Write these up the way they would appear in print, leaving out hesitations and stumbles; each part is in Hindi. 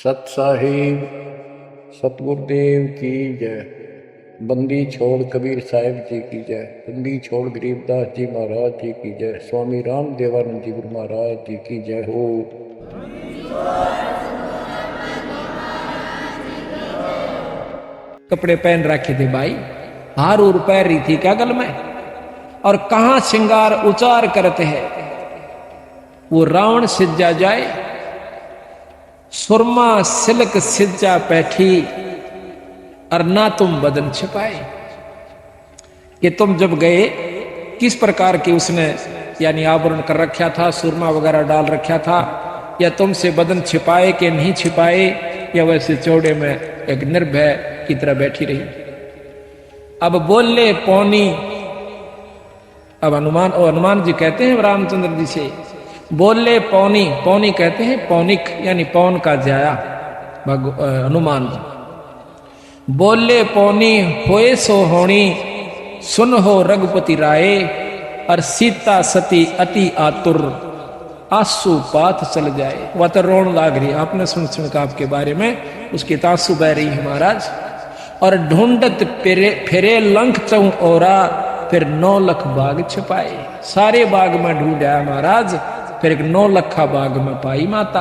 सत साहिब सतगुरुदेव की जय। बंदी छोड़ कबीर साहिब जी की जय। बंदी छोड़ गरीबदास जी महाराज जी की जय। स्वामी राम देवानंद जी गुरु महाराज जी की जय हो। कपड़े पहन रखे थे भाई, हार उर पैर रही थी क्या गल में, और कहां श्रृंगार उचार करते हैं। वो रावण सिज्जा जाए, सुरमा सिल्क सिज्जा बैठी, और ना तुम बदन छिपाए। कि तुम जब गए किस प्रकार की उसने यानी आवरण कर रखा था, सुरमा वगैरह डाल रखा था, या तुमसे बदन छिपाए कि नहीं छिपाए, या वैसे चौड़े में एक निर्भय की तरह बैठी रही। अब बोले पौनी, अब हनुमान जी कहते हैं रामचंद्र जी से, बोले पौनी, पौनी कहते हैं पौनिक यानी पौन का जाया हनुमान जी। बोले पौनी होए सो होनी, सुन हो रघुपति राय, और सीता सती अति आतुर, आंसू पात चल जाए। वह तो रोन लाग रही, आपने सुन का आपके बारे में उसकी तांसू बह रही है महाराज। और ढूंढत फिरे लंक चौ ओरा, फिर 9 लाख बाग छिपाए। सारे बाग में ढूंढा महाराज, फिर एक 9 लखा बाग में पाई माता।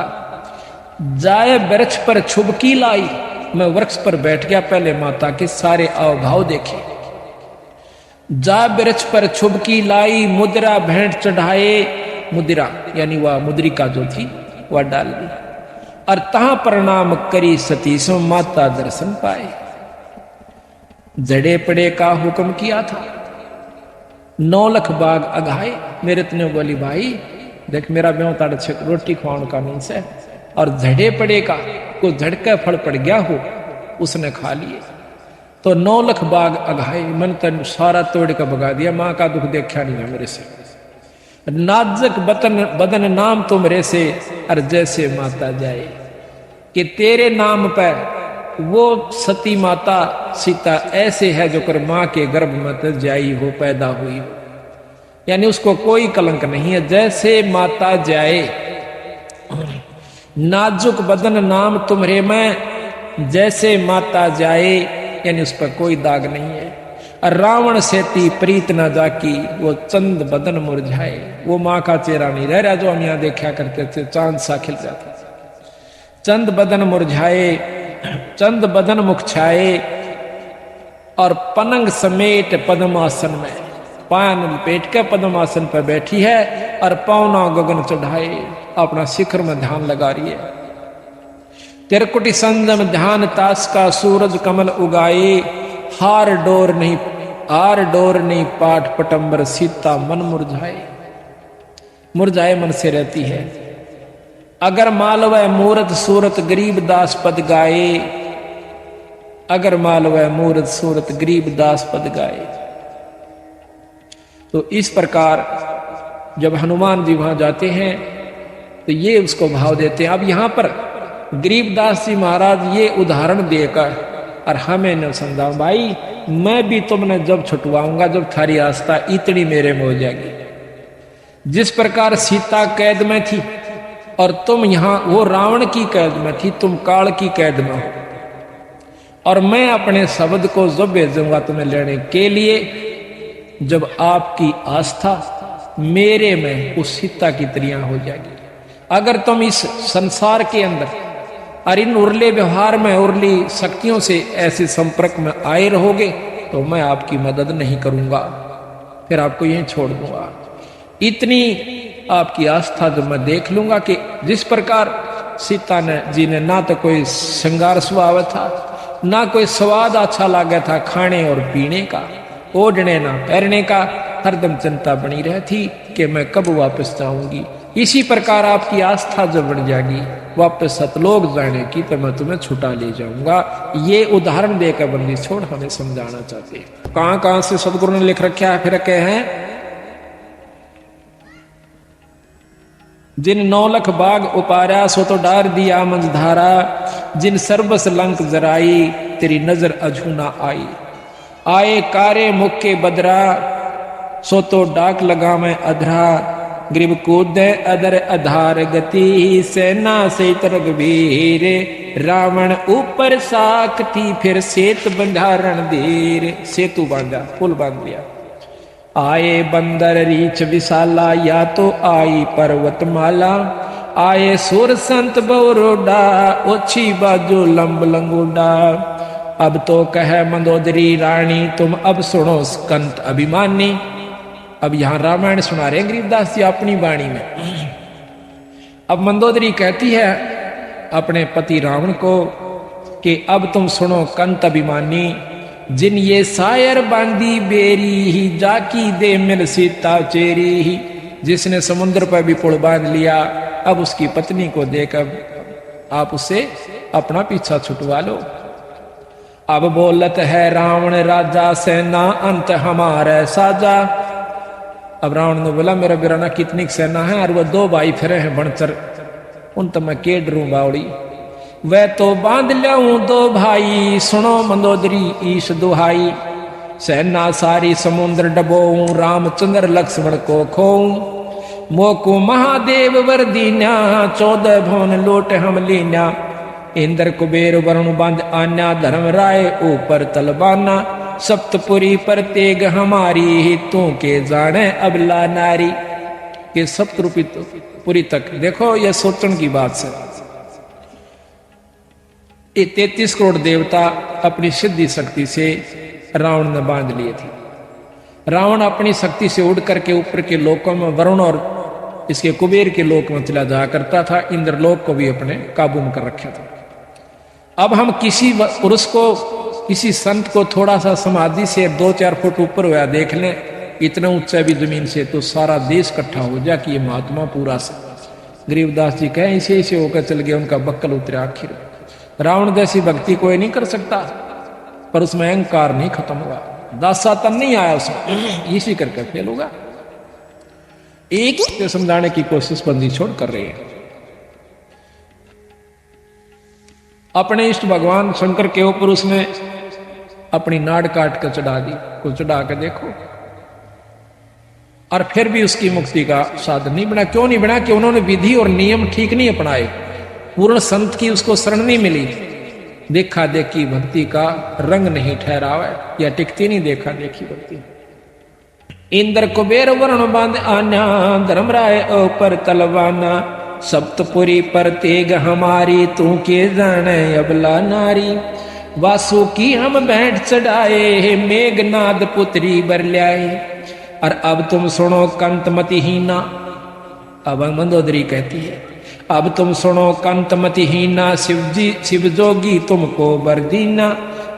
जाए वृक्ष पर छुबकी लाई, मैं वृक्ष पर बैठ गया, पहले माता के सारे अवभाव देखे। जा वृक्ष पर छुबकी लाई, मुद्रा भेंट चढ़ाए, मुद्रा यानी वह मुद्रिका जो थी वह डाल दी, और तहां प्रणाम करी सती सो माता दर्शन पाए। जड़े पड़े का हुक्म किया था, 9 लाख बाग अघाए। मेरे तने बोली भाई देख मेरा ब्यों ताड़ रोटी खुआने का नहीं से, और झड़े पड़े का को झड़का फल पड़ गया हो उसने खा लिए, तो 9 लाख बाग अघाए। मन तन सारा तोड़ का भगा दिया, मां का दुख देखा नहीं है मेरे से। नाजक बदन नाम तुमरे से, और जैसे माता जाए। कि तेरे नाम पर वो सती माता सीता ऐसे है जो कर मां के गर्भ में तो जाई हो, पैदा हुई हो, यानी उसको कोई कलंक नहीं है। जैसे माता जाए, नाजुक बदन नाम तुम्हारे में, जैसे माता जाए, यानी उस पर कोई दाग नहीं है। और रावण सेती प्रीत न जाकी, वो चंद बदन मुरझाए। वो मां का चेहरा नहीं रह रहा जो हम यहां देखा करते थे, चांद सा खिल जाता। चंद बदन मुरझाए, चंद बदन मुख छाए, और पनंग समेट पद्मासन में, पान लपेट के पद्मासन पर बैठी है, और पौना गगन चढ़ाए, अपना शिखर में ध्यान लगा रही है। तिरकुटी संजम ध्यान तास का, सूरज कमल उगाए, हार डोर नहीं पाठ पटंबर, सीता मन मुरझाए। मुरझाए मन से रहती है। अगर मालवय मूरत सूरत गरीब दास पद गाए, अगर मालवय मूरत सूरत गरीब दास पद गाए। तो इस प्रकार जब हनुमान जी वहां जाते हैं तो ये उसको भाव देते हैं। अब यहां पर गरीबदास जी महाराज ये उदाहरण देकर और हमें न समझाओ भाई, मैं भी तुमने जब छुटवाऊंगा जब थारी आस्था इतनी मेरे में हो जाएगी। जिस प्रकार सीता कैद में थी और तुम यहां वो रावण की कैद में थी, तुम काल की कैद में हो, और मैं अपने शब्द को जब भेजूंगा तुम्हें लेने के लिए, जब आपकी आस्था मेरे में उस सीता की तरह हो जाएगी। अगर तुम इस संसार के अंदर और इन उर्ले व्यवहार में, उर्ली शक्तियों से ऐसे संपर्क में आए रहोगे, तो मैं आपकी मदद नहीं करूंगा, फिर आपको यहीं छोड़ दूंगा। इतनी आपकी आस्था जब मैं देख लूंगा कि जिस प्रकार सीता जी ने ना तो कोई श्रृंगार स्वभाव था, ना कोई स्वाद अच्छा लगा था खाने और पीने का, ओढ़ने ना पहनने का, हरदम चिंता बनी रहती कि मैं कब वापस जाऊंगी। इसी प्रकार आपकी आस्था जब बढ़ जाएगी वापस सतलोक जाने की, तो मैं तुम्हें छुटा ले जाऊंगा। ये उदाहरण देकर बंदी छोड़ हमें समझाना चाहते हैं। कहां कहां से सदगुरु ने लिख रखा है, फिर कहे हैं जिन 9 लाख बाग उपारा, सो तो डार दिया मंझधारा, जिन सर्वस लंक जराई, तेरी नजर अझू ना आई। आए कारे मुख के बदरा, सो तो डाक लगा मैं अधरा, ग्रीब कूदे अदर आधार गति, सेना सहित रघुवीर, रावण ऊपर साकती, फिर सेत बंधारण धीर। सेतु बांधा, पुल बांध लिया। आए बंदर रीछ विशाला, या तो आई पर्वतमाला, आए सुर संत बौरोडा, ओछी बाजू लंब लंगोडा। अब तो कह मंदोदरी रानी, तुम अब सुनो स्कंत अभिमानी। अब यहां रामायण सुना रहे गरीबदास जी अपनी वाणी में। अब मंदोदरी कहती है अपने पति रावण को कि अब तुम सुनो कंत अभिमानी, जिन ये सायर बांधी बेरी, ही जाकी दे मिल सीता चेरी। ही जिसने समुद्र पर भी पुल बांध लिया, अब उसकी पत्नी को देकर आप उससे अपना पीछा छुटवा लो। अब बोलत है रावण राजा, सेना अंत हमारे साजा। अब रावण ने बोला मेरा बिराना कितनी सेना है, और वो 2 भाई फिरे हैं बनचर, उन तो मैं के डरूं बावड़ी। वह तो बांध लियाऊं 2 भाई, सुनो मंदोदरी ईश दुहाई। सेना सारी समुद्र डबोऊं, रामचंद्र लक्ष्मण को खोऊं। मोको महादेव वर दीन्या, 14 भवन लोट हम लीन्या। इंद्र कुबेर वरुण बांध आन्या, धर्म राय ऊपर तलबाना। सप्तपुरी पर तेग हमारी, तू के जाने अबला नारी। ये सप्तपुरी तक देखो, यह सोचने की बात है। ये 33 करोड़ देवता अपनी सिद्धि शक्ति से रावण ने बांध लिए थे। रावण अपनी शक्ति से उड़ करके ऊपर के लोकों में, वरुण और इसके कुबेर के लोक में चला जाया करता था। इंद्रलोक को भी अपने काबू में कर रखा था। अब हम किसी पुरुष को, किसी संत को थोड़ा सा समाधि से 2-4 फुट ऊपर हुआ देख लें, इतना ऊंचा भी जमीन से, तो सारा देश इकट्ठा हो जाए कि ये महात्मा पूरा से। गरीबदास जी कहें इसे इसे होकर चल गया, उनका बक्कल उतरे आखिर। रावण जैसी भक्ति कोई नहीं कर सकता, पर उसमें अहंकार नहीं खत्म हुआ, दासातन नहीं आया उसमें, इसी करके फेल होगा। एक से समझाने की कोशिश बंदी छोड़ कर रही है। अपने इष्ट भगवान शंकर के ऊपर उसने अपनी नाड़ काट कर चढ़ा दी, को चढ़ा कर देखो, और फिर भी उसकी मुक्ति का साधन नहीं बना। क्यों नहीं बना? कि उन्होंने विधि और नियम ठीक नहीं अपनाए, पूर्ण संत की उसको शरण नहीं मिली, देखा देखी भक्ति का रंग नहीं ठहरावा, या टिकती नहीं देखा देखी भक्ति। इंद्र कुबेर वरुण बांध आन्या, धर्मराय ऊपर तलवाना। सप्तपुरी पर तेग हमारी, तू के जाने अबला नारी। वासु की हम बैठ चढ़ाए, मेघनाद पुत्री बर ल्याए। और अब तुम सुनो कंतमति हीना। अब मंदोदरी कहती है अब तुम सुनो कंतमति हीना, शिव जोगी तुमको बर दीना।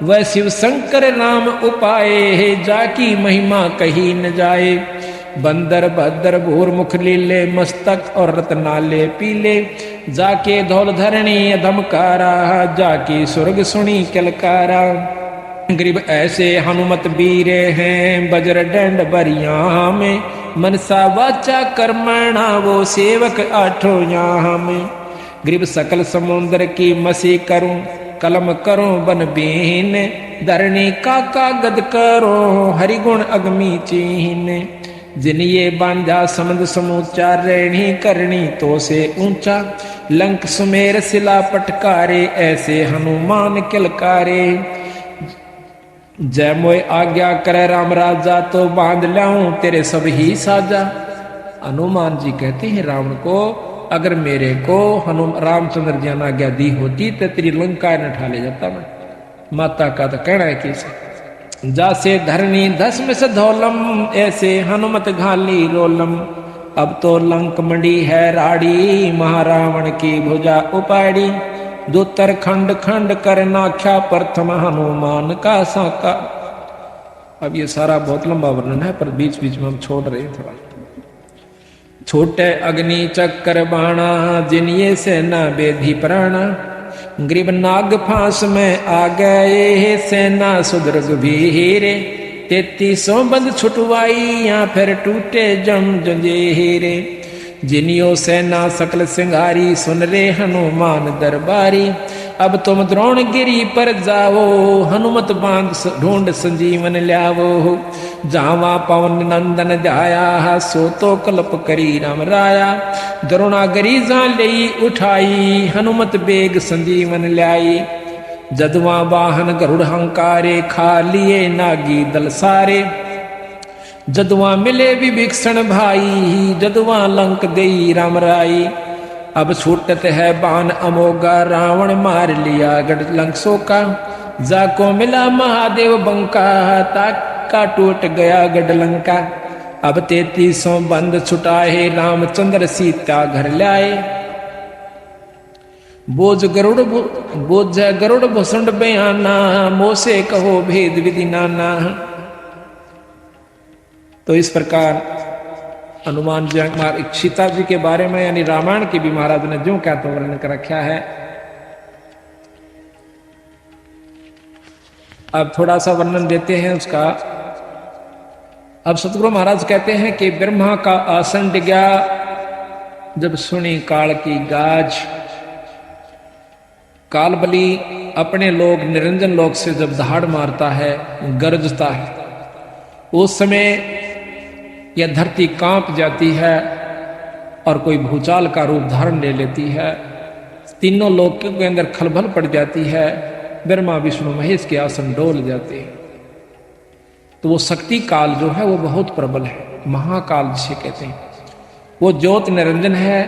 वह शिव शंकर राम उपाए, जाकी महिमा कही न जाए। बंदर भद्र भूर मुख लीले, मस्तक और रत्नाले पीले। जाके धौल धरणी धमकारा, जाकी स्वर्ग सुनी कलकारा। गरीब ऐसे हनुमत बीरे हैं, बजर डंड बरिया में। मनसा वाचा कर्मणा, वो सेवक आठों यहाँ में। गरीब सकल समुद्र की मसी करूं, कलम करो बन बीन। धरणी का कागद करो, हरिगुण अगमी चीन। जिन ये बांधा समझ समूचा, रहनी करनी तो से ऊंचा। लंक सुमेर सिला पटकारे, ऐसे हनुमान किलकारे। जय मोय आज्ञा करे राम राजा, तो बांध लाऊं तेरे सब ही साजा। हनुमान जी कहते हैं रावण को, अगर मेरे को रामचंद्र जी ने आज्ञा दी होती तो तेरी लंका न ठा ले जाता मैं। माता का तो कहना है कि जासे धरनी दस में से धौलम, ऐसे हनुमत घाली रोलम। अब तो लंक मंडी है राड़ी, महारावण की भुजा उपाड़ी। दूतर खंड खंड कर नाख्या, प्रथम हनुमान का साका। अब ये सारा बहुत लंबा वर्णन है, पर बीच बीच में हम छोड़ रहे हैं थोड़ा। छोटे अग्नि चक्कर बाणा, जिन ये सेना बेधी प्राणा। ग्रीब नाग फांस में आ गए, सेना सुदर्ग भीरे। 3300 बंद छुटवाई, या फिर टूटे जम जंजीरे। जिनियो सेना सकल सिंगारी, सुन रे हनुमान दरबारी। अब तुम द्रोणगिरी पर जाओ, हनुमत बांध ढूंढ संजीवन ल्यावो। जावा पवन नंदन ध्याया, सो तो कल्प करी राम राया। द्रोणागरी जा लई उठाई, हनुमत बेग संजीवन ल्याई। जदवा वाहन गरुड़ हंकारे, खा लिए नागी दल सारे। जदवा मिले विभीषण भाई, जदवा लंक देई राम राई। अब छूटत है बाण अमोगा, रावण मार लिया गढ़ लंक सोका। जाको मिला महादेव बंका, ताका टूट गया गढ़ लंका। अब 33 बंद छुटाए, रामचंद्र सीता घर लाए। बोझ गरुड़ भुसुंड बयाना, मोसे कहो भेद विधि नाना। तो इस प्रकार हनुमान जी सीता जी के बारे में यानी रामायण के भी महाराज ने जो क्या तो वर्णन कर रखा है। अब थोड़ा सा वर्णन देते हैं उसका। अब सतगुरु महाराज कहते हैं कि ब्रह्मा का आसन डिगा, जब सुनी काल की गाज। काल बलि अपने लोग निरंजन लोक से जब दहाड़ मारता है, गरजता है, उस समय यह धरती कांप जाती है और कोई भूचाल का रूप धारण ले लेती है। तीनों लोकों के अंदर खलबल पड़ जाती है। ब्रह्मा विष्णु महेश के आसन डोल जाते हैं। तो वो शक्ति काल जो है वो बहुत प्रबल है, महाकाल जिसे कहते हैं। वो ज्योत निरंजन है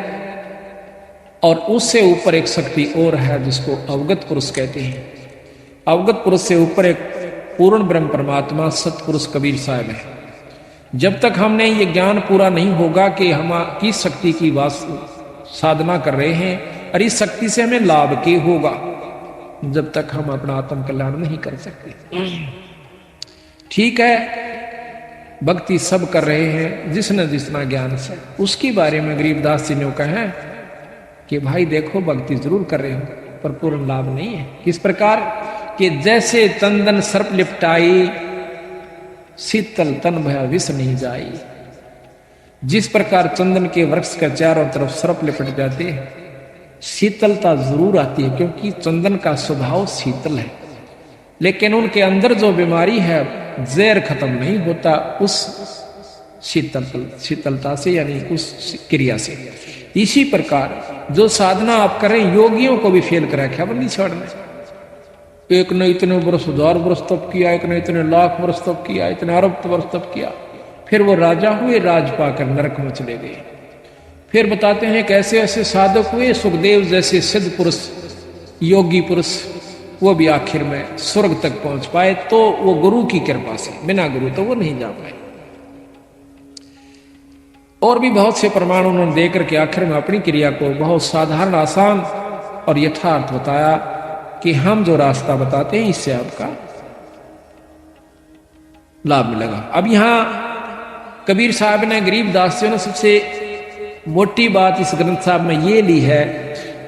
और उससे ऊपर एक शक्ति और है जिसको अवगत पुरुष कहते हैं। अवगत पुरुष से ऊपर एक पूर्ण ब्रह्म परमात्मा सतपुरुष कबीर साहब है। जब तक हमने ये ज्ञान पूरा नहीं होगा कि हम किस शक्ति की साधना कर रहे हैं और इस शक्ति से हमें लाभ क्या होगा, जब तक हम अपना आत्म कल्याण नहीं कर सकते। ठीक है, भक्ति सब कर रहे हैं जिसने जितना ज्ञान से, उसके बारे में गरीबदास जी ने कहा है कि भाई देखो भक्ति जरूर कर रहे हो पर पूर्ण लाभ नहीं है। किस प्रकार कि जैसे चंदन सर्प लिपटाई, शीतल तन भया विष नहीं जाई। जिस प्रकार चंदन के वृक्ष के चारों तरफ सर्प लिपट जाते हैं, शीतलता जरूर आती है क्योंकि चंदन का स्वभाव शीतल है, लेकिन उनके अंदर जो बीमारी है जहर खत्म नहीं होता उस शीतलता से यानी उस क्रिया से। इसी प्रकार जो साधना आप करें, योगियों को भी फेल कर रखा बंदी छोड़ने। एक ने इतने वर्ष 1000 वर्ष तप किया, एक ने इतने लाख वर्ष तप किया, इतने अरब वर्ष तप किया, फिर वो राजा हुए, राज पाकर नरक में चले गए। फिर बताते हैं कैसे ऐसे साधक हुए, सुखदेव जैसे सिद्ध पुरुष, योगी पुरुष, वो भी आखिर में स्वर्ग तक पहुंच पाए। तो वो गुरु की कृपा से, बिना गुरु तो वो नहीं जा पाए। और भी बहुत से प्रमाण उन्होंने देकर के आखिर में अपनी क्रिया को बहुत साधारण, आसान और यथार्थ बताया कि हम जो रास्ता बताते हैं इससे आपका लाभ मिलेगा। अब यहां कबीर साहब ने, गरीबदास जी ने सबसे मोटी बात इस ग्रंथ साहब में ये ली है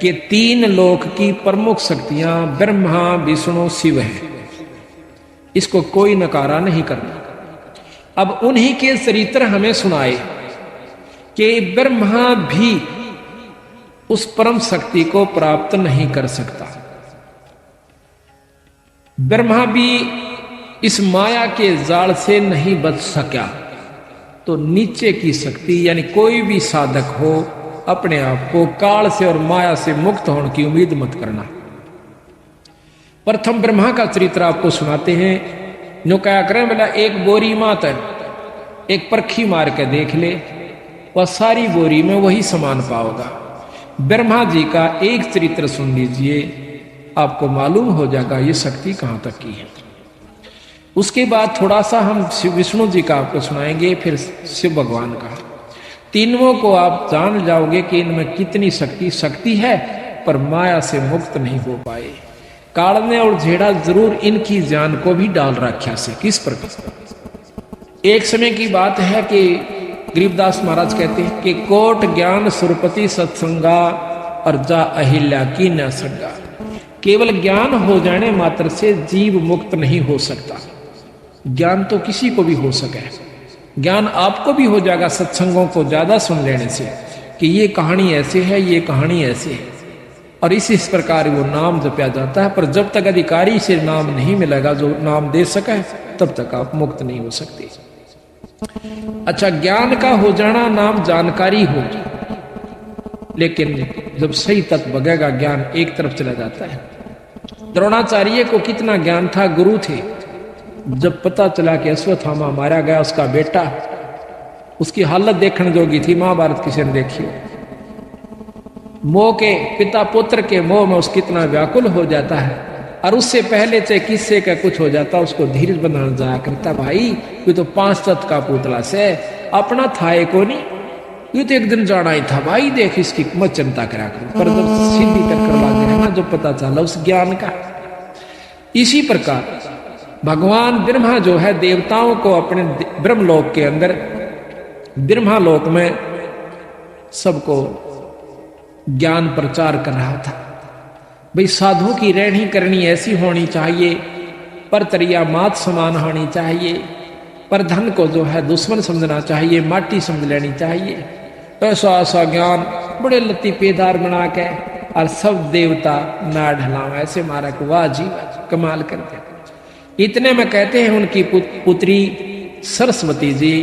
कि 3 लोक की प्रमुख शक्तियां ब्रह्मा विष्णु शिव है। इसको कोई नकारा नहीं करना। अब उन्हीं के चरित्र हमें सुनाए कि ब्रह्मा भी उस परम शक्ति को प्राप्त नहीं कर सकता। ब्रह्मा भी इस माया के जाल से नहीं बच सका। तो नीचे की शक्ति यानी कोई भी साधक हो, अपने आप को काल से और माया से मुक्त होने की उम्मीद मत करना। प्रथम ब्रह्मा का चरित्र आपको सुनाते हैं। जो क्या करें बोला, एक बोरी मातर एक परखी मार के देख ले, वह सारी बोरी में वही समान पाओगा। ब्रह्मा जी का एक चरित्र सुन लीजिए, आपको मालूम हो जाएगा ये शक्ति कहां तक की है। उसके बाद थोड़ा सा हम विष्णु जी का आपको सुनाएंगे, फिर शिव भगवान का। तीनों को आप जान जाओगे कि इनमें कितनी शक्ति है, पर माया से मुक्त नहीं हो पाए। काल ने और झेड़ा जरूर इनकी जान को भी डाल रखा से। किस प्रकार एक समय की बात है कि गरीबदास महाराज कहते हैं कि कोट ज्ञान सुरपति सत्संगा और जा अहिल्या की न संगा। केवल ज्ञान हो जाने मात्र से जीव मुक्त नहीं हो सकता। ज्ञान तो किसी को भी हो सके, ज्ञान आपको भी हो जाएगा सत्संगों को ज्यादा सुन लेने से कि ये कहानी ऐसे है, ये कहानी ऐसे है, और इस प्रकार वो नाम जपया जाता है। पर जब तक अधिकारी से नाम नहीं मिलेगा जो नाम दे सके, तब तक आप मुक्त नहीं हो सकते। अच्छा, ज्ञान का हो जाना नाम जानकारी हो, लेकिन जब सही तत्व बगेगा ज्ञान एक तरफ चला जाता है। द्रोणाचार्य को कितना ज्ञान था, गुरु थे। जब पता चला कि अश्वत्थामा मारा गया, उसका बेटा, उसकी हालत देखने जोगी थी, महाभारत किसी ने देखी हो। मोह के, पिता पुत्र के मोह में उस कितना व्याकुल हो जाता है, और उससे पहले चाहे किससे का कुछ हो जाता उसको धीरज बनाना जाया करता। भाई ये तो 5 तत्व का पुतला से अपना था को नहीं, ये तो एक दिन जाना ही था भाई, देख इसकी मत चिंता करा कर। पर जब सीधी टक्कर लागे है ना, जो पता चला उस ज्ञान का। इसी प्रकार भगवान ब्रह्मा जो है देवताओं को अपने ब्रह्मलोक के अंदर, ब्रह्मालोक में सबको ज्ञान प्रचार कर रहा था। भाई साधु की रहनी करनी ऐसी होनी चाहिए, पर तरिया मात समान होनी चाहिए, पर धन को जो है दुश्मन समझना चाहिए, माटी समझ लेनी चाहिए। ऐसा ऐसा ज्ञान बड़े लतीफेदार बना के और सब देवता ना ढलाओ, ऐसे मारा को वाह जी कमाल करते। इतने में कहते हैं उनकी पुत्री सरस्वती जी,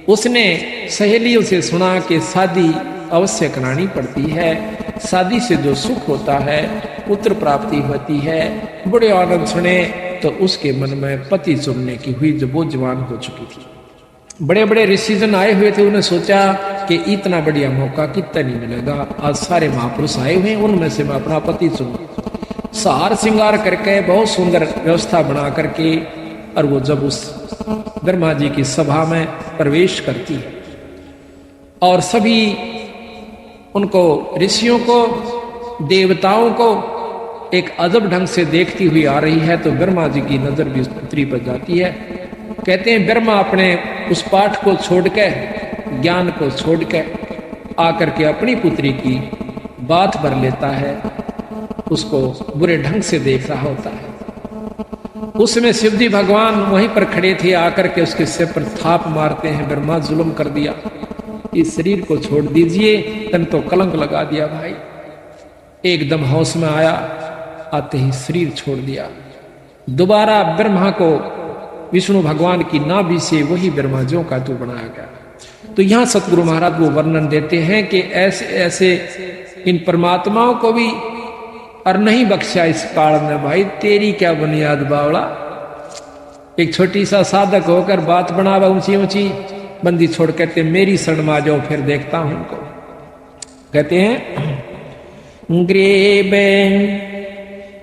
उसने सहेलियों से सुना कि शादी अवश्य करानी पड़ती है, शादी से जो सुख होता है, पुत्र प्राप्ति होती है। बड़े आनंद सुने तो उसके मन में पति चुनने की हुई, जब वो जवान हो चुकी थी। बड़े बड़े ऋषिजन आए हुए थे, उन्हें सोचा कि इतना बढ़िया मौका कितना नहीं मिलेगा, आज सारे महापुरुष आए हुए, उनमें से मैं अपना पति चुनूं। सार श्रृंगार करके बहुत सुंदर व्यवस्था बना करके, और वो जब उस ब्रह्मा जी की सभा में प्रवेश करती है और सभी उनको, ऋषियों को, देवताओं को एक अजब ढंग से देखती हुई आ रही है, तो ब्रह्मा जी की नजर भी उस पुत्री पर जाती है। कहते हैं ब्रह्मा अपने उस पाठ को छोड़ के, ज्ञान को छोड़ के आकर के अपनी पुत्री की बात भर लेता है, उसको बुरे ढंग से देख रहा होता है। उसमें शिवजी भगवान वहीं पर खड़े थे, आकर के उसके सिर पर थाप मारते हैं, ब्रह्मा जुल्म कर दिया, इस शरीर को छोड़ दीजिए, तन तो कलंक लगा दिया भाई। एकदम होश में आया, आते ही शरीर छोड़ दिया। दोबारा ब्रह्मा को विष्णु भगवान की नाभि से वही ब्रह्मा ज्यों का त्यों बनाया गया। तो यहां सतगुरु महाराज वो वर्णन देते हैं कि ऐसे ऐसे इन परमात्माओं को भी और नहीं बख्शा इस काल में। भाई तेरी क्या बुनियाद बावड़ा, एक छोटी सा साधक होकर बात बनावा ऊंची ऊंची, बंदी छोड़ कहते मेरी शरण में आ जाओ, फिर देखता हूं उनको। कहते हैं ग्रीब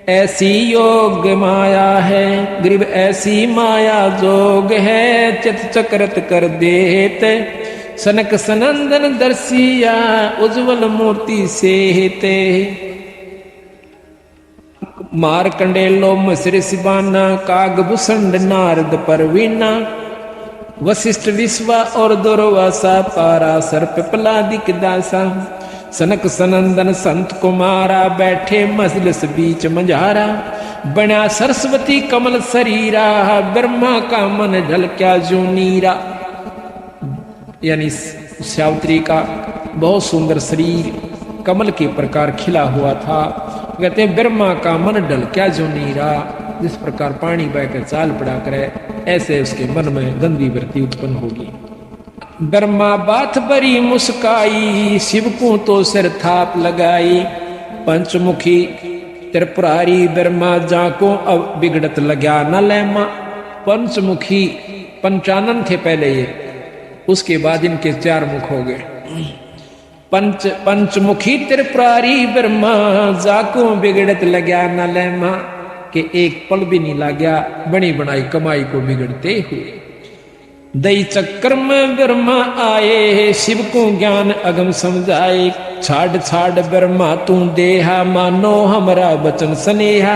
ऐसी योग माया है, ग्रीब ऐसी माया जोग है, चित चक्रत कर देत सनक सनंदन दर्शिया उज्जवल मूर्ति से हेते। मार कंडेलो मसर सिबाना काग भूषण नारद परवीना, वशिष्ठ विश्वा और दुर्वासा पारा सर्प पलादिक दासा। सनक सनंदन संत कुमारा बैठे मजलिस बीच मंझारा, बना सरस्वती कमल शरीरा, ब्रह्मा का मन ढलक्या जो नीरा। यानी सावित्री का बहुत सुंदर शरीर कमल के प्रकार खिला हुआ था। कहते हैं ब्रह्मा का मन ढलक्या जो नीरा, जिस प्रकार पानी बहकर चाल पड़ा करे, ऐसे उसके मन में गंदी वृत्ति उत्पन्न होगी। ब्रह्मा बात बड़ी मुस्काई, शिव को तो सिर थाप लगाई। पंचमुखी त्रिपुरारी ब्रह्मा जाको अब बिगड़त लग्या न लेमा। पंचमुखी, पंचानन थे पहले ये, उसके बाद इनके 4 मुख हो गए। पंचमुखी त्रिपुरारी ब्रह्मा जाको बिगड़त लग्या न लेमा, कि एक पल भी नहीं लाग्या बनी बनाई कमाई को बिगड़ते हुए। दई चक्कर में ब्रह्मा आए, शिव को ज्ञान अगम समझाए। छाड़ छाड़ ब्रह्मा तू देहा, मानो हमरा वचन स्नेहा।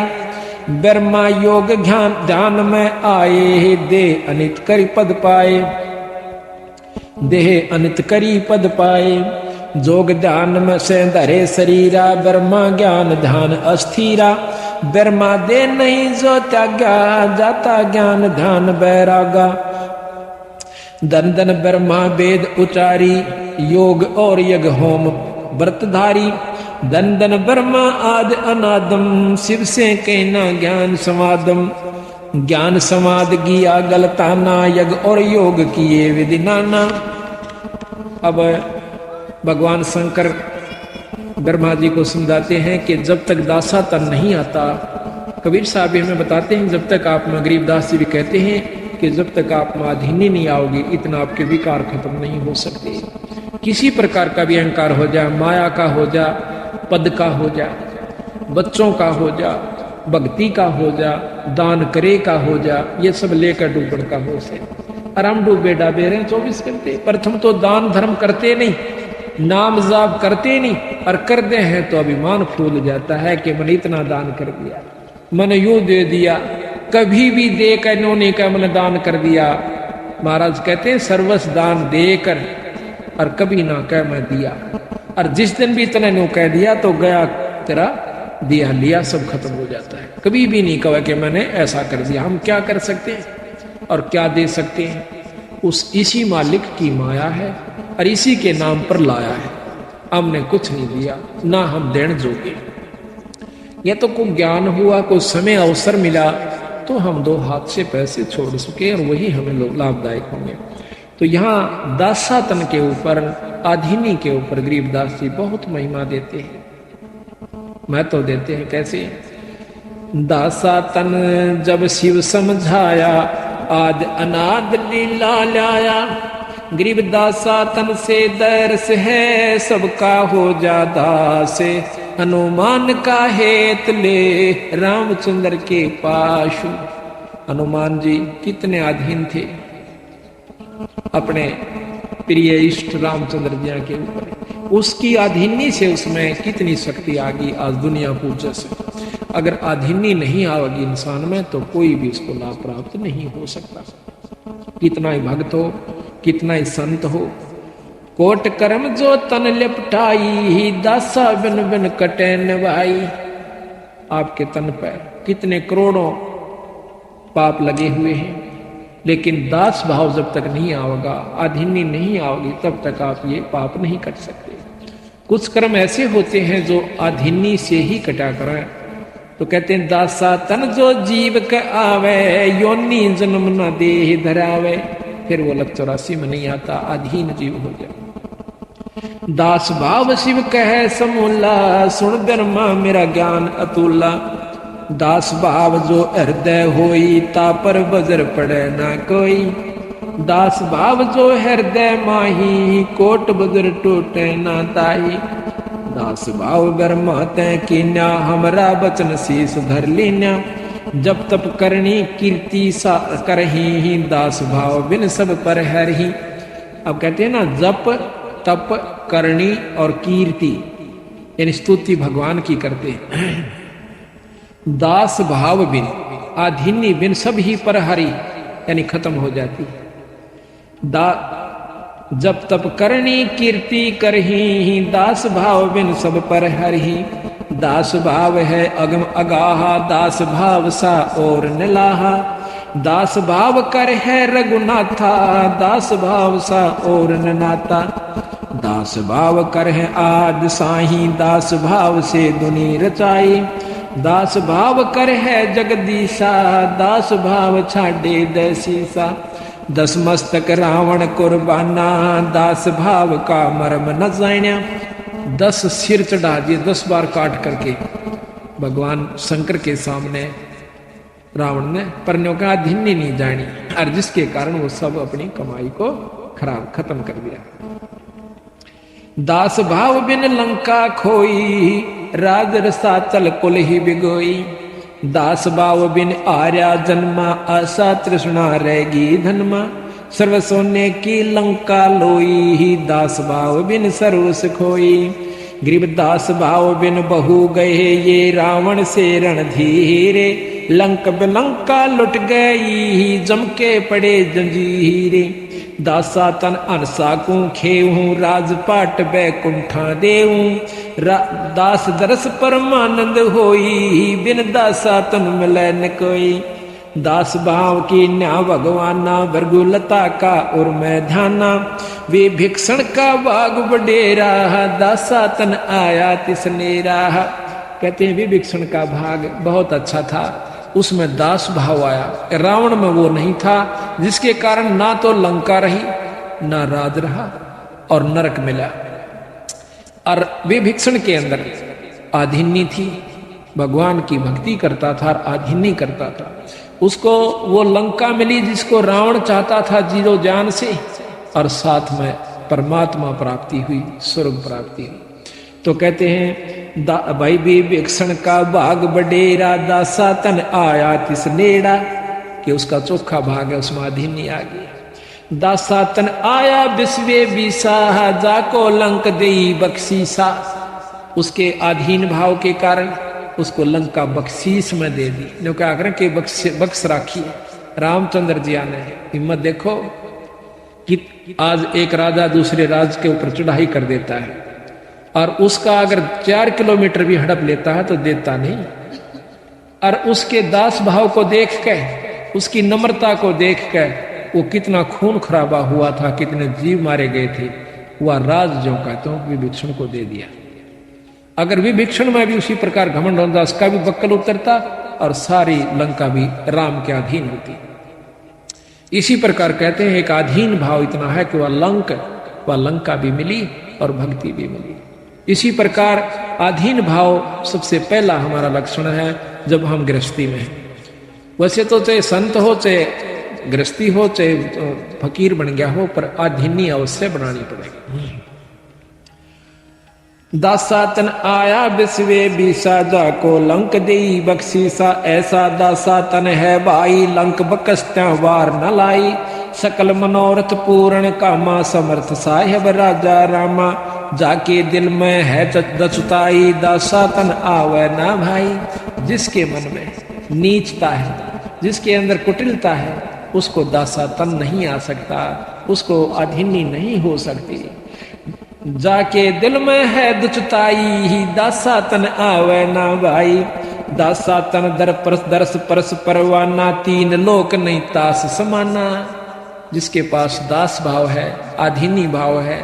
ब्रह्मा योग ध्यान में आए, दे अनित करी पद पाए। देह अनित करी पद पाए, जोग ध्यान में से धरे शरीरा। ब्रह्मा ज्ञान ध्यान अस्थिरा, ब्रह्मा दे नहीं जो त्यागा। जाता ज्ञान ध्यान बैरागा। दन दन ब्रह्मा वेद उचारी, योग और यज्ञ होम व्रतधारी। दन दन ब्रह्मा आदि अनादम, शिव से कहना ज्ञान समादम। ज्ञान समाध किया गलताना, यज्ञ और योग किए विधि नाना। अब भगवान शंकर ब्रह्मा जी को समझाते हैं कि जब तक दासा तन नहीं आता, कबीर साहब हमें बताते हैं जब तक आप में, गरीबदास जी भी कहते हैं कि जब तक आप में अधीनी नहीं आओगी इतना आपके विकार खत्म नहीं हो सकते। किसी प्रकार का भी अहंकार हो जा, माया का हो जा, पद का हो जा, बच्चों का हो जा, भक्ति का हो जा, दान करे का हो जा, ये सब लेकर डूबण का हो से। और हम डूबे डाबे रहे 24 घंटे। प्रथम तो दान धर्म करते नहीं, नाम जाप करते नहीं, और कर दे हैं तो अभिमान फूल जाता है कि मैंने इतना दान कर दिया, मैंने यूं दे दिया, कभी भी देकर इन्होंने का मैंने दान कर दिया। महाराज कहते हैं सर्वस्व दान देकर और कभी ना कह मैं दिया, और जिस दिन भी इतने नो कह दिया तो गया तेरा दिया लिया सब खत्म हो जाता है। कभी भी नहीं कहा कि मैंने ऐसा कर दिया। हम क्या कर सकते हैं और क्या दे सकते हैं? उस इसी मालिक की माया है और इसी के नाम पर लाया है। हमने कुछ नहीं दिया, ना हम देण जोगे। ये तो कोई ज्ञान हुआ, कोई समय अवसर मिला तो हम दो हाथ से पैसे छोड़ सके और वही हमें लोग लाभदायक होंगे। तो यहाँ दासातन के ऊपर, अधीनी के ऊपर गरीबदास जी बहुत महिमा देते हैं, महत्व देते हैं। कैसे? दासातन जब शिव समझाया, आद अनाद लीला लाया। गरीबदासा तन से दर्श है, सबका हो जा दास। हनुमान का हेत ले, रामचंद्र के पाशु। हनुमान जी कितने अधीन थे अपने प्रिय इष्ट रामचंद्र जी के ऊपर। उसकी अधीनी से उसमें कितनी शक्ति आ गई आज दुनिया पूजा से। अगर अधीनी नहीं आएगी इंसान में तो कोई भी उसको लाभ प्राप्त नहीं हो सकता। कितना ही भक्त हो, कितना ही संत हो, कोट कर्म जो तन लिपटाई, दासा बिन बिन कटे नवाई। आपके तन पर कितने करोड़ों पाप लगे हुए हैं, लेकिन दास भाव जब तक नहीं आएगा, अधीनी नहीं आओगी, तब तक आप ये पाप नहीं कट सकते। कुछ कर्म ऐसे होते हैं जो अधीनी से ही कटा करें। तो कहते हैं दासा तन जो जीव के आवे, योनि जन्म न देह धरावे। फिर वो लग 84 में नहीं आता, अधीन जीव हो जाए। दास भाव शिव कहे समूला, सुन धर्मा मेरा ज्ञान अतुला। दास भाव जो हृदय होई, ता पर बजर पड़े ना कोई। दास भाव जो हृदय माही, कोट बजर टूटे ना ताई। दास भाव ब्रह्मा तै कीन्या, हमरा बचन शीस धर लीन्या। जब तप करनी कीर्ति सा करही, दास भाव बिन सब पर हरही। अब कहते हैं ना, जप तप करनी और कीर्ति, यानी स्तुति भगवान की करते हैं। दास भाव बिन, अधीनी बिन सब ही पर हरी, यानी खत्म हो जाती। जब तप करनी कीर्ति करही, दास भाव बिन सब पर हरही। दास भाव है अगम अगाहा, दास भाव सा और निलाहा। दास भाव कर है रघुनाथा, दास भाव सा और नाता। दास भाव कर है आद साही, दास भाव से दुनी रचाई। दास भाव कर है जगदीशा, दास भाव छाड़े दैसीसा। दस मस्तक रावण कुर्बाना, दास भाव का मर्म न जान्या। 10 सिर चढ़ा दिए, 10 बार काट करके भगवान शंकर के सामने रावण ने, परन्यों का अधीनी नहीं जानी, और जिसके कारण वो सब अपनी कमाई को खत्म कर दिया। दास भाव बिन लंका खोई, राज रसातल कुल ही बिगोई। दास भाव बिन आर्या जन्मा, आशा तृष्णा रहेगी धनमा। सर्व सोने की लंका लोई, दास भाव बिन सर्व सुखोई। गरीब दास भाव बिन बहु गए, ये रावण से रणधीरे। लंक बिलंका लुट गई, जम के पड़े जंजीरे। दासा तन अनसा को खेहूं, राजपाट बैकुंठा देऊं। दास दरस परमानंद होई, बिन दासा तन मिलै न कोई। दास भाव की न्या भगवाना, भृगुलता का और मैं ध्याना। वे भिक्षण का बाग बडेरा, दासा तन आया तिसनेरा। कहते हैं विभीषण का भाग बहुत अच्छा था, उसमें दास भाव आया। रावण में वो नहीं था, जिसके कारण ना तो लंका रही, ना राज रहा और नरक मिला। और विभीषण के अंदर आधिन्य थी, भगवान की भक्ति करता था और आधिन्य करता था। उसको वो लंका मिली जिसको रावण चाहता था जीरो जान से, और साथ में परमात्मा प्राप्ति हुई, स्वर्ग प्राप्ति हुई। तो कहते हैं भाई विभीषण का भाग बडेरा, दासा तन आया तिस नेड़ा, कि उसका चोखा भाग है, उसमें आधिन्य आ गया। दासा तन आया विश्वे बीसा, जाको लंक देई बख्शीसा, उसके अधीन भाव के कारण उसको लंका बख्शीश में दे दी। जो क्या करें कि बख्श राखी रामचंद्र जी आने हिम्मत देखो कि आज एक राजा दूसरे राज के ऊपर चढ़ाई कर देता है, और उसका अगर 4 किलोमीटर भी हड़प लेता है तो देता नहीं। और उसके दास भाव को देख के, उसकी नम्रता को देख के, वो कितना खून खराबा हुआ था, कितने जीव मारे गए थे, वह राज जो कहते हो विभीषण को दे दिया। अगर विभीषण में भी उसी प्रकार घमंड होता, उसका भी बक्कल उतरता और सारी लंका भी राम के अधीन होती। इसी प्रकार कहते हैं एक अधीन भाव इतना है कि वह लंका भी मिली और भक्ति भी मिली। इसी प्रकार अधीन भाव सबसे पहला हमारा लक्षण है जब हम गृहस्थी में हैं। वैसे तो चाहे संत हो, चाहे गृहस्थी हो, चाहे फकीर बन गया हो, पर अधीनी अवश्य बनानी पड़ेगी। दासा तन आया विश्वे बीसा, जाको लंक देई बख्शीसा, ऐसा दासा तन है भाई, लंक बकस्त्या वार न लाई, सकल मनोरथ पूर्ण कामा, समर्थ साहेब राजा रामा, जाके दिल में है दचुताई, दासा तन आवे ना भाई। जिसके मन में नीचता है, जिसके अंदर कुटिलता है, उसको दासा तन नहीं आ सकता, उसको अधीनी नहीं हो सकती। जाके दिल में है दुचताई, दासा तन आवे ना भाई, दासा तन दर दरस परस परवाना, 3 लोक नहीं तास समाना। जिसके पास दास भाव है, अधीनी भाव है,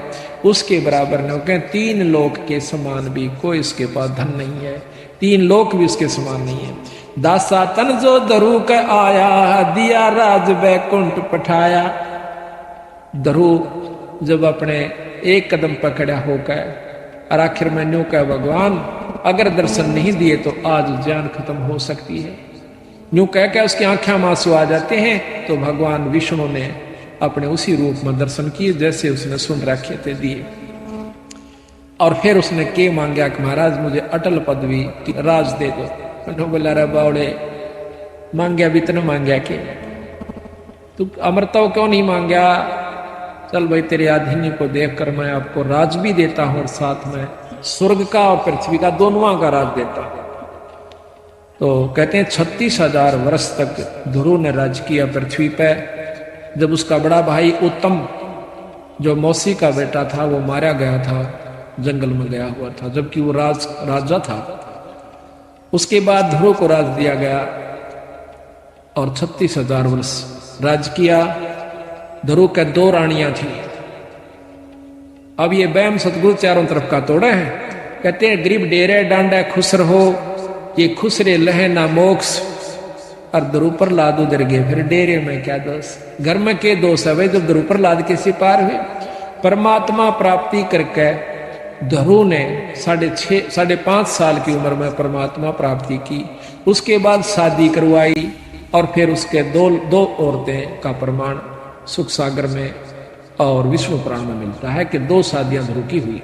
उसके बराबर न कहें 3 लोक के समान भी कोई इसके पास धन नहीं है, 3 लोक भी उसके समान नहीं है। दासा तन जो दरु का आया, दिया राज बैकुंठ पठाया। दरु जब अपने एक कदम पकड़ा होकर और आखिर में न्यू कह भगवान अगर दर्शन नहीं दिए तो आज जान खत्म हो सकती है, न्यू कह के उसकी आंखें में आंसू आ जाते हैं। तो भगवान विष्णु ने अपने उसी रूप में दर्शन किए जैसे उसने सुन रखे थे, दिए। और फिर उसने के मांगा कि महाराज मुझे अटल पदवी राज दे दो। बोला रे बावड़े, मांगया भी तो मांगया के तू अमृता क्यों नहीं मांगया? चल भाई तेरे अधीनी को देखकर मैं आपको राज भी देता हूं और साथ में स्वर्ग का और पृथ्वी का दोनों का राज देता हूं। तो कहते हैं 36,000 वर्ष तक ध्रुव ने राज किया पृथ्वी पे। जब उसका बड़ा भाई उत्तम जो मौसी का बेटा था वो मारा गया था, जंगल में गया हुआ था, जबकि वो राजा था। उसके बाद ध्रुव को राज दिया गया और 36,000 वर्ष राज किया। ध्रुव के 2 रानियां थी। अब ये बैम सतगुरु चारों तरफ का तोड़े हैं। कहते हैं गरीब डेरे डांडा खुश रहो, ये खुसरे लहे ना मोक्ष। और ध्रुव प्रहलाद उधर गए, फिर डेरे में क्या दोष, घर में के दोष है भाई। जब ध्रुव प्रहलाद के सिपार हुए, परमात्मा प्राप्ति करके ध्रुव ने 5.5 साल की उम्र में परमात्मा प्राप्ति की। उसके बाद शादी करवाई और फिर उसके दो औरतें का प्रमाण सुख सागर में और विष्णु पुराण में मिलता है कि 2 शादियां ध्रुव की हुई।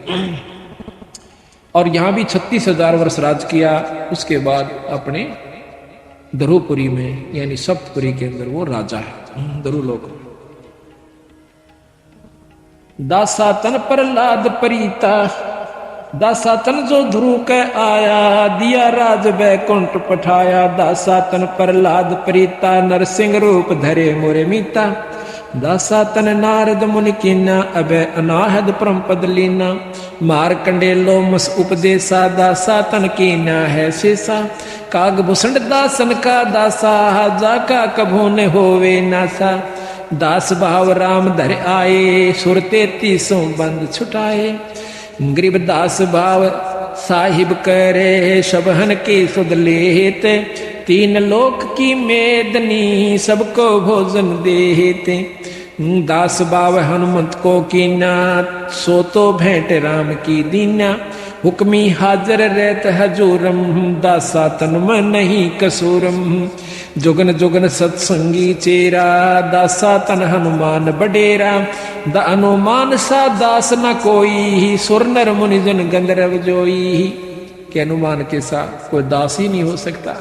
और यहां भी 36,000 वर्ष राज किया। उसके बाद अपने ध्रुवपुरी में यानी सप्तपुरी के अंदर वो राजा है, ध्रुव लोक। दासा तन प्रहलाद प्रीता, दासा तन जो ध्रुव के आया, दिया राज बैकुंठ पठाया। दासा तन प्रहलाद प्रीता, नरसिंह रूप धरे मोरे मीता। दासा तन नारद मुनि कीना, अबे अनाहद परम पद लीना। मार कंडेलो मस उपदेशा, दासा तन कीना है शेषा। काग भूषण दासन का दासा, जाका कभू ने होवे नासा। दास भाव राम धर आए, सुर 33 बंद छुटाए। गरीब दास भाव साहिब करे, सबहन के सुध लेत। तीन लोक की मेदनी सबको भोजन देते। दास बाव हनुमंत को कीना सो तो भेंट राम की दीना। हुक्मी हाजर रहत हजूरम दासा तन में नहीं कसूरम। जुगन जुगन सत्संगी चेरा दासा तन हनुमान बडेरा। द हनुमान सा दास न कोई सुर नर मुनि जन गंधर्व जोई। के हनुमान के साथ कोई दास ही नहीं हो सकता।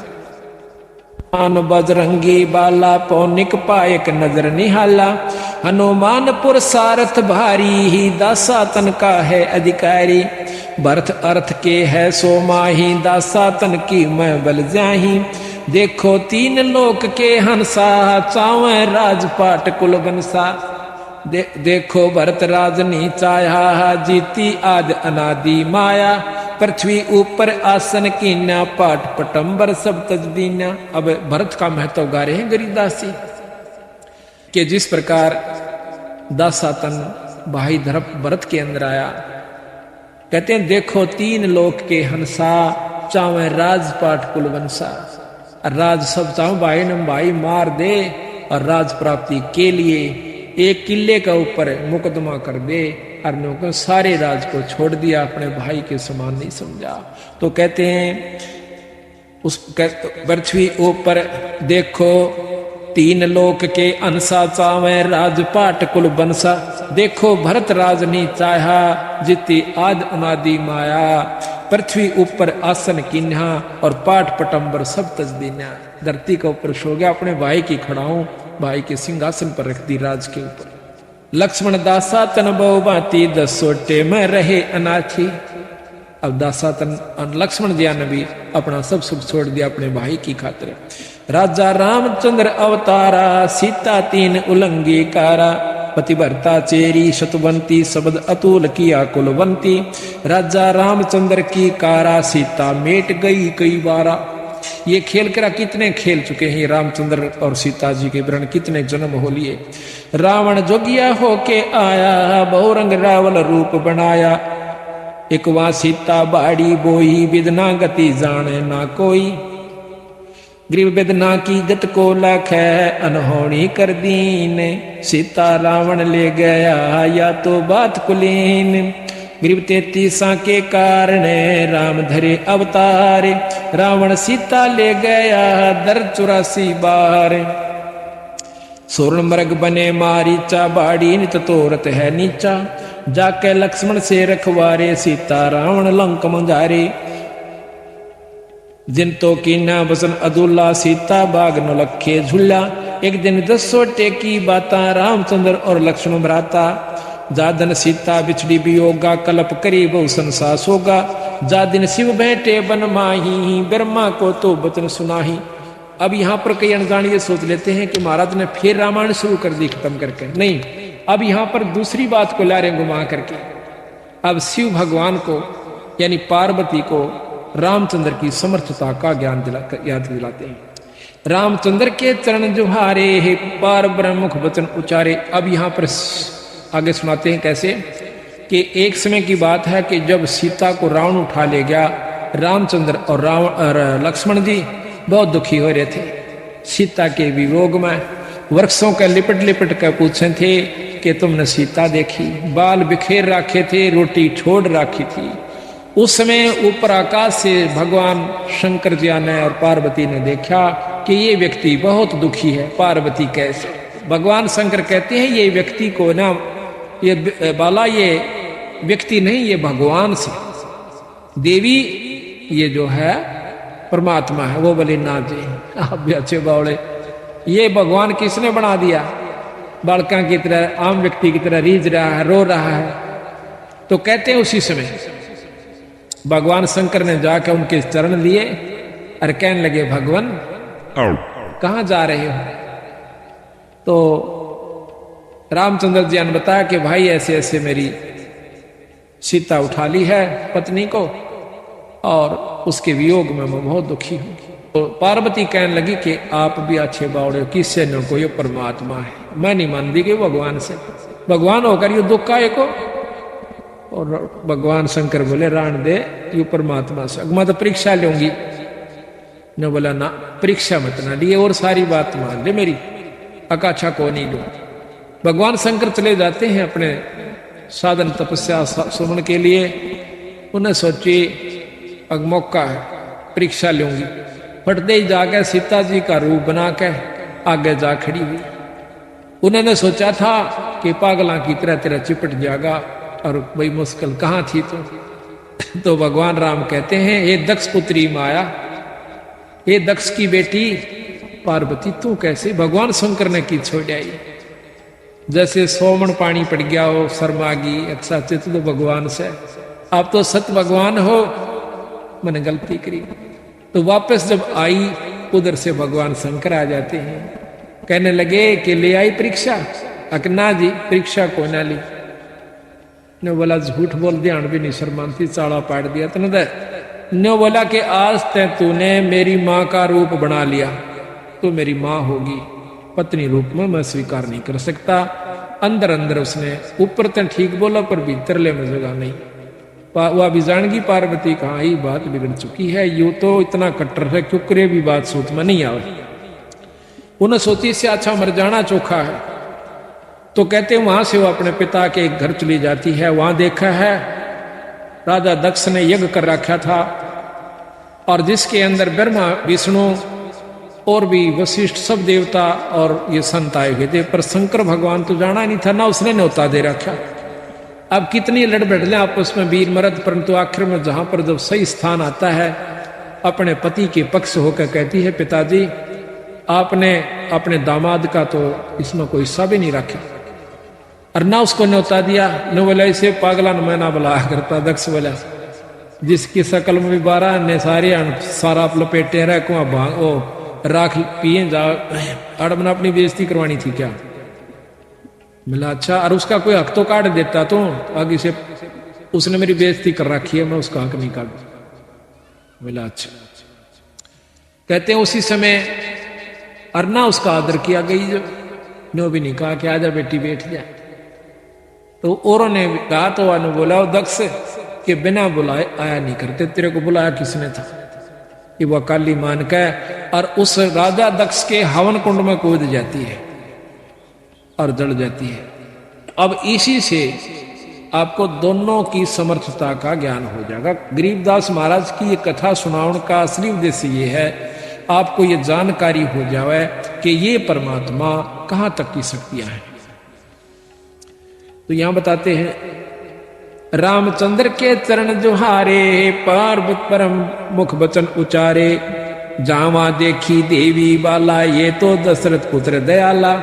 हनुमान बजरंगी बाला पौनिक पायक नजर निहाला। हनुमान पुर सारथ भारी दासा तन का है अधिकारी। भरत अर्थ के है सो माही दासा तन की मैं बल जाही। देखो तीन लोक के हंसा चावे राजपाट कुल बनसा। देखो भरत राजनी चाया जीती आद अनादि माया। पृथ्वी ऊपर आसन कीना पाट पटंबर सब तजदीना। अब भरत का महत्व गा रहे हैं गरीबदास जी कि जिस प्रकार दासातन भाई भरत के अंदर आया। कहते हैं देखो तीन लोक के हंसा चावे राजपाट कुल वंशा। राज सब चाहो भाई न भाई मार दे और राज प्राप्ति के लिए एक किले का ऊपर मुकदमा कर दे। अर्णों को सारे राज को छोड़ दिया, अपने भाई के समान नहीं समझा। तो कहते हैं उस पृथ्वी ऊपर देखो तीन लोक के अंसा चावे राजपाट कुल बनसा। देखो भरत राजनी चाहा जिति आद अनादि माया। पृथ्वी ऊपर आसन किन्हा और पाट पटंबर सब तजदीना। धरती के ऊपर सो गया, अपने भाई की खड़ाऊं भाई के सिंहासन पर रख दी राज के ऊपर। लक्ष्मण दासा तन बहु बाती 10 सोटे में रहे अनाथी। अब दासा तन लक्ष्मण जी ने भी अपना सब सुख छोड़ दिया अपने भाई की खातिर। राजा रामचंद्र अवतारा सीता तीन उलंगी कारा। पतिव्रता चेरी शतवंती शब्द अतुल किया कुलवंती। राजा रामचंद्र की कारा सीता मेट गई कई बारा। ये खेल करा कितने खेल चुके हैं रामचंद्र और सीता जी के वर्ण, कितने जन्म हो लिए। रावण जोगिया होके आया बहुरंग रावल रूप बनाया। एक वहां सीता बाड़ी बोई विदना गति जाने ना कोई। ग्रीव वेदना की गत को लाख है अनहोनी कर दीन। सीता रावण ले गया या तो बात कुलीन। ग्रीव 33 के कारण राम धरे अवतार। रावण सीता ले गया दर 84 बार। सोरण मृग बने मारीचा बाड़ी नित तोरत है नीचा। जाके लक्ष्मण से रखवारे सीता रावण लंक मंजारे। जिन तो कीना बसन अदुल्ला सीता बाग न लखे झूला। एक दिन 10 सोटे की बाता रामचंद्र और लक्ष्मण भ्राता। जादन सीता बिछड़ी वियोगा कलप करी बहु संसास होगा। जा दिन शिव बैठे बन माही ब्रह्मा को तो बचन सुनाही। अब यहाँ पर कई अनजान ये सोच लेते हैं कि महाराज ने फिर रामायण शुरू कर दी खत्म करके। नहीं, अब यहाँ पर दूसरी बात को ला रहे घुमा करके। अब शिव भगवान को यानी पार्वती को रामचंद्र की समर्थता का ज्ञान याद दिलाते हैं। रामचंद्र के चरण जुहारे हे पार ब्रह्म मुख वचन उचारे। अब यहाँ पर आगे सुनाते हैं कैसे कि एक समय की बात है कि जब सीता को रावण उठा ले गया, रामचंद्र और लक्ष्मण जी बहुत दुखी हो रहे थे। सीता के वियोग में वृक्षों का लिपट लिपट कर पूछे थे कि तुमने सीता देखी? बाल बिखेर रखे थे, रोटी छोड़ रखी थी। उस समय ऊपर आकाश से भगवान शंकर जी ने और पार्वती ने देखा कि ये व्यक्ति बहुत दुखी है। पार्वती कैसे? भगवान शंकर कहते हैं ये व्यक्ति को ना, ये बाला ये व्यक्ति नहीं, ये भगवान से देवी ये जो है परमात्मा है। वो बोले ना जी आप भी अच्छे बावड़े, ये भगवान किसने बना दिया? बालका की तरह, आम व्यक्ति की तरह रीझ रहा है, रो रहा है। तो कहते हैं उसी समय भगवान शंकर ने जाकर उनके चरण लिए और कहने लगे भगवान कहां जा रहे हो? तो रामचंद्र जी ने बताया कि भाई ऐसे ऐसे मेरी सीता उठा ली है पत्नी को और उसके वियोग में मैं बहुत दुखी हूं। तो पार्वती कहने लगी कि आप भी अच्छे बावड़े हो, किससे न को ये परमात्मा है, मैं नहीं मानती कि भगवान से, भगवान होकर ये दुख काय को। और भगवान शंकर बोले राण दे, यू परमात्मा से मैं तो परीक्षा लूंगी। ने बोला ना, परीक्षा मत ना लिए और सारी बात मान ले मेरी, अकाछा को नहीं लो। भगवान शंकर चले जाते हैं अपने साधन तपस्या सुमन के लिए। उन्हें सोची अब मौका है, परीक्षा लूंगी। फटते ही जाकर सीता जी का रूप बना के आगे जा खड़ी हुई। उन्होंने सोचा था कि पागला की तरह तेरा चिपट जाएगा, और बड़ी मुश्किल कहाँ थी तो भगवान राम कहते हैं, ये दक्ष पुत्री माया, ये दक्ष की बेटी पार्वती, तू कैसे भगवान शंकर ने की छोड़ आई। जैसे सोमन पानी पड़ गया हो, शर्मागी अच्छा चित तो भगवान से, आप तो सत भगवान हो, मैंने गलती करी। तो वापस जब आई उधर से भगवान शंकर आ जाते हैं, कहने लगे कि ले आई परीक्षा। अकना जी परीक्षा को ना ली। ने बोला झूठ बोल ध्यान भी नहीं शर्मानती, चाड़ा पाट दिया तने। ने बोला कि आज तूने मेरी माँ का रूप बना लिया, तो मेरी माँ होगी, पत्नी रूप में मैं स्वीकार नहीं कर सकता। अंदर अंदर उसने ऊपर तो ठीक बोला पर भीतर ले में जगह नहीं। वह भी जानगी पार्वती कहाँ ही बात बिगड़ चुकी है, यूं तो इतना कट्टर है क्यों करे भी बात सोच में नहीं आवे। उन्हें सोची से अच्छा मर जाना चोखा है। तो कहते वहां से वो अपने पिता के एक घर चली जाती है। वहां देखा है राजा दक्ष ने यज्ञ कर रखा था, और जिसके अंदर ब्रह्मा विष्णु और भी वशिष्ठ सब देवता और ये संत आए हुए थे, पर शंकर भगवान तो जाना नहीं था ना, उसने न्योता दे रखा। अब कितनी लड़ बैठले आपस में वीर मर्द, परंतु आखिर में जहां पर जब सही स्थान आता है, अपने पति के पक्ष होकर कहती है, पिताजी आपने अपने दामाद का तो इसमें कोई हिस्सा भी नहीं रखा, और ना उसको न्योता दिया। न बोला इसे पागला न मैना बुलाया करता। दक्ष बोला जिसकी शकल में भी 12 ने सारे सारा लपेटे रह को भांग ओ राख पिए जा, अड़मन अपनी बेइज्जती करवानी थी क्या। मिला अच्छा, और उसका कोई हक तो काट देता, तो आगे से उसने मेरी बेइज्जती कर रखी है, मैं उसका हक नहीं काट। मिला अच्छा। कहते हैं उसी समय अरना उसका आदर किया गई, जो नो भी नहीं कहा कि आजा बेटी बैठ जा। तो औरों ने कहा तो वह बोला दक्ष के बिना बुलाए आया नहीं करते, तेरे को बुलाया किसने था। कि वह काली मान के और उस राजा दक्ष के हवन कुंड में कूद जाती है और जल जाती है। अब इसी से आपको दोनों की समर्थता का ज्ञान हो जाएगा। गरीबदास महाराज की ये कथा सुनाने का असली उद्देश्य ये है, आपको ये जानकारी हो जाए कि ये परमात्मा कहां तक की शक्तियां हैं। तो यहां बताते हैं, रामचंद्र के चरण जुहारे, पार्वत परम मुख बचन उचारे, जावा देखी देवी बाला, ये तो दशरथ पुत्र दयाला,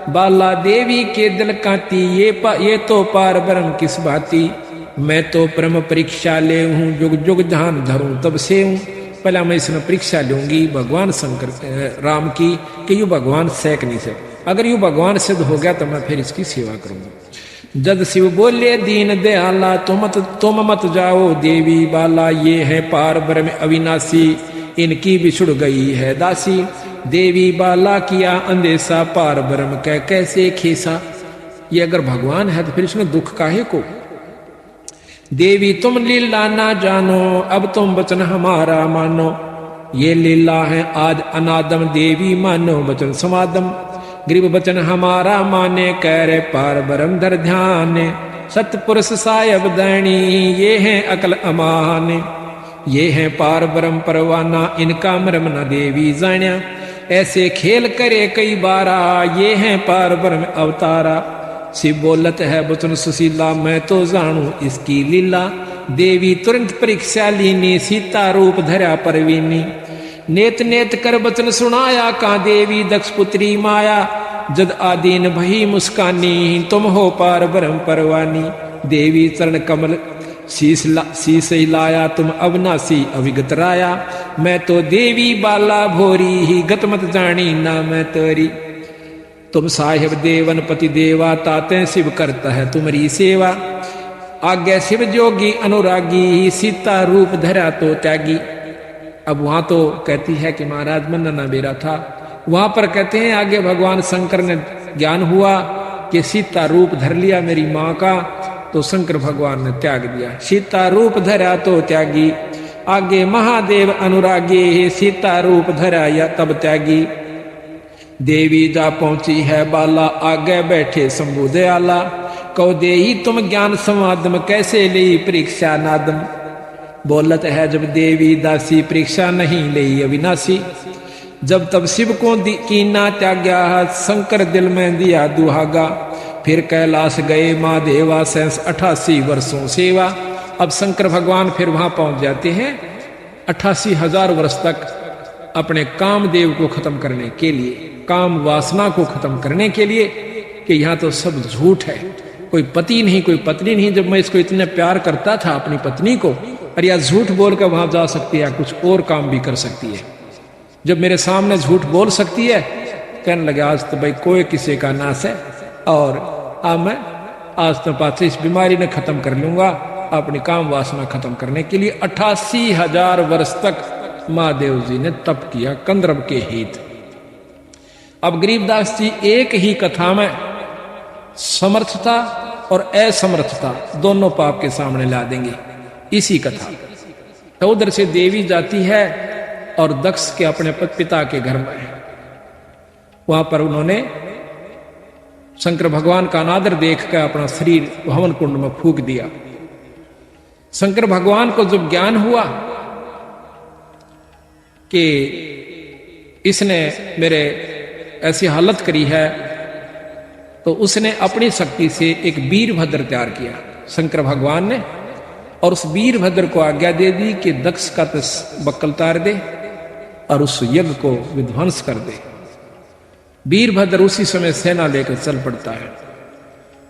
बाला देवी के दिल कांती, ये तो पार ब्रह्म किस भांति, मैं तो परम परीक्षा ले हूं, जुग जुग ध्यान धरूं तब से हूं। पहला मैं इसमें परीक्षा लूंगी भगवान शंकर राम की कि यू भगवान सेक नहीं से, अगर यू भगवान सिद्ध हो गया तो मैं फिर इसकी सेवा करूंगा। जद शिव बोले दीन दयाला, तुम मत जाओ देवी बाला, ये है पार ब्रह्म अविनाशी, इनकी बिछुड़ गई है दासी, देवी बाला किया अंदेशा, पार ब्रह्म कह कैसे खेसा। ये अगर भगवान है तो फिर इसमें दुख काहे को। देवी तुम लीला ना जानो, अब तुम वचन हमारा मानो, ये लीला है आज अनादम, देवी मानो वचन समादम, गरीब वचन हमारा माने, कह रे पार ब्रह्म धर ध्यान, सतपुरुष सायब दैनी, ये है अकल अमान, ये है पार ब्रह्म परवाना, इनका मरम न देवी जान्या, ऐसे खेल करे कई बारा, ये है पार ब्रह्म अवतारा, शिव बोलत है वचन सुशीला, मैं तो जानू इसकी लीला, देवी तुरंत परीक्षा लीनी, सीता रूप धरा परवीनी, नेत नेत कर वचन सुनाया, का देवी दक्ष पुत्री माया, जद आदीन भई मुस्कानी, तुम हो पार ब्रह्म परवानी, देवी चरण कमल शीश लाया, तुम अविनाशी अविगत राया, मैं तो देवी बाला भोरी ही, गत मत जानी ना मैं तोरी, तुम साहिब देवन पति देवा, ताते शिव करता है तुम्हारी सेवा, आज्ञा शिव जोगी अनुरागी, सीता रूप धरा तो त्यागी। अब वहां तो कहती है कि महाराज मन न बेरा था, वहां पर कहते हैं आगे भगवान शंकर ने ज्ञान हुआ कि सीता रूप धर लिया मेरी मां का, तो शंकर भगवान ने त्याग दिया, सीता रूप धरा तो त्यागी, आगे महादेव अनुरागी, सीता रूप धरा या तब त्यागी। देवी जा पहुंची है बाला, आगे बैठे शंभु दयाला। कहो देही तुम ज्ञान समादम, कैसे ली परीक्षा नादम। बोलत है जब देवी दासी, परीक्षा नहीं ले अविनाशी। जब तब शिव को कीना त्याग्या, शंकर दिल में दिया दुहागा। फिर कैलाश गए महादेवा, 88 वर्षों सेवा। अब शंकर भगवान फिर वहां पहुंच जाते हैं 88,000 वर्ष तक अपने कामदेव को खत्म करने के लिए, काम वासना को खत्म करने के लिए, कि यहां तो सब झूठ है, कोई पति नहीं कोई पत्नी नहीं। जब मैं इसको इतने प्यार करता था अपनी पत्नी को, और या झूठ बोलकर वहां जा सकती है, कुछ और काम भी कर सकती है। जब मेरे सामने झूठ बोल सकती है, कहने लगे आज तो भाई कोई किसी का नाश है, और अब मैं आज तो पाछे इस बीमारी ने खत्म कर लूंगा, अपनी काम वासना खत्म करने के लिए 88,000 वर्ष तक महादेव जी ने तप किया कंदर्प के हित। अब गरीबदास जी एक ही कथा में समर्थता और असमर्थता दोनों पाप के सामने ला देंगे इसी कथा। तो उधर से देवी जाती है और दक्ष के अपने पिता के घर में है, वहां पर उन्होंने शंकर भगवान का अनादर देखकर अपना शरीर हवन कुंड में फूंक दिया। शंकर भगवान को जब ज्ञान हुआ कि इसने मेरे ऐसी हालत करी है, तो उसने अपनी शक्ति से एक वीरभद्र तैयार किया शंकर भगवान ने, और उस वीरभद्र को आज्ञा दे दी कि दक्ष का बक्कल तार दे और उस यज्ञ को विध्वंस कर दे। वीरभद्र उसी समय सेना लेकर चल पड़ता है।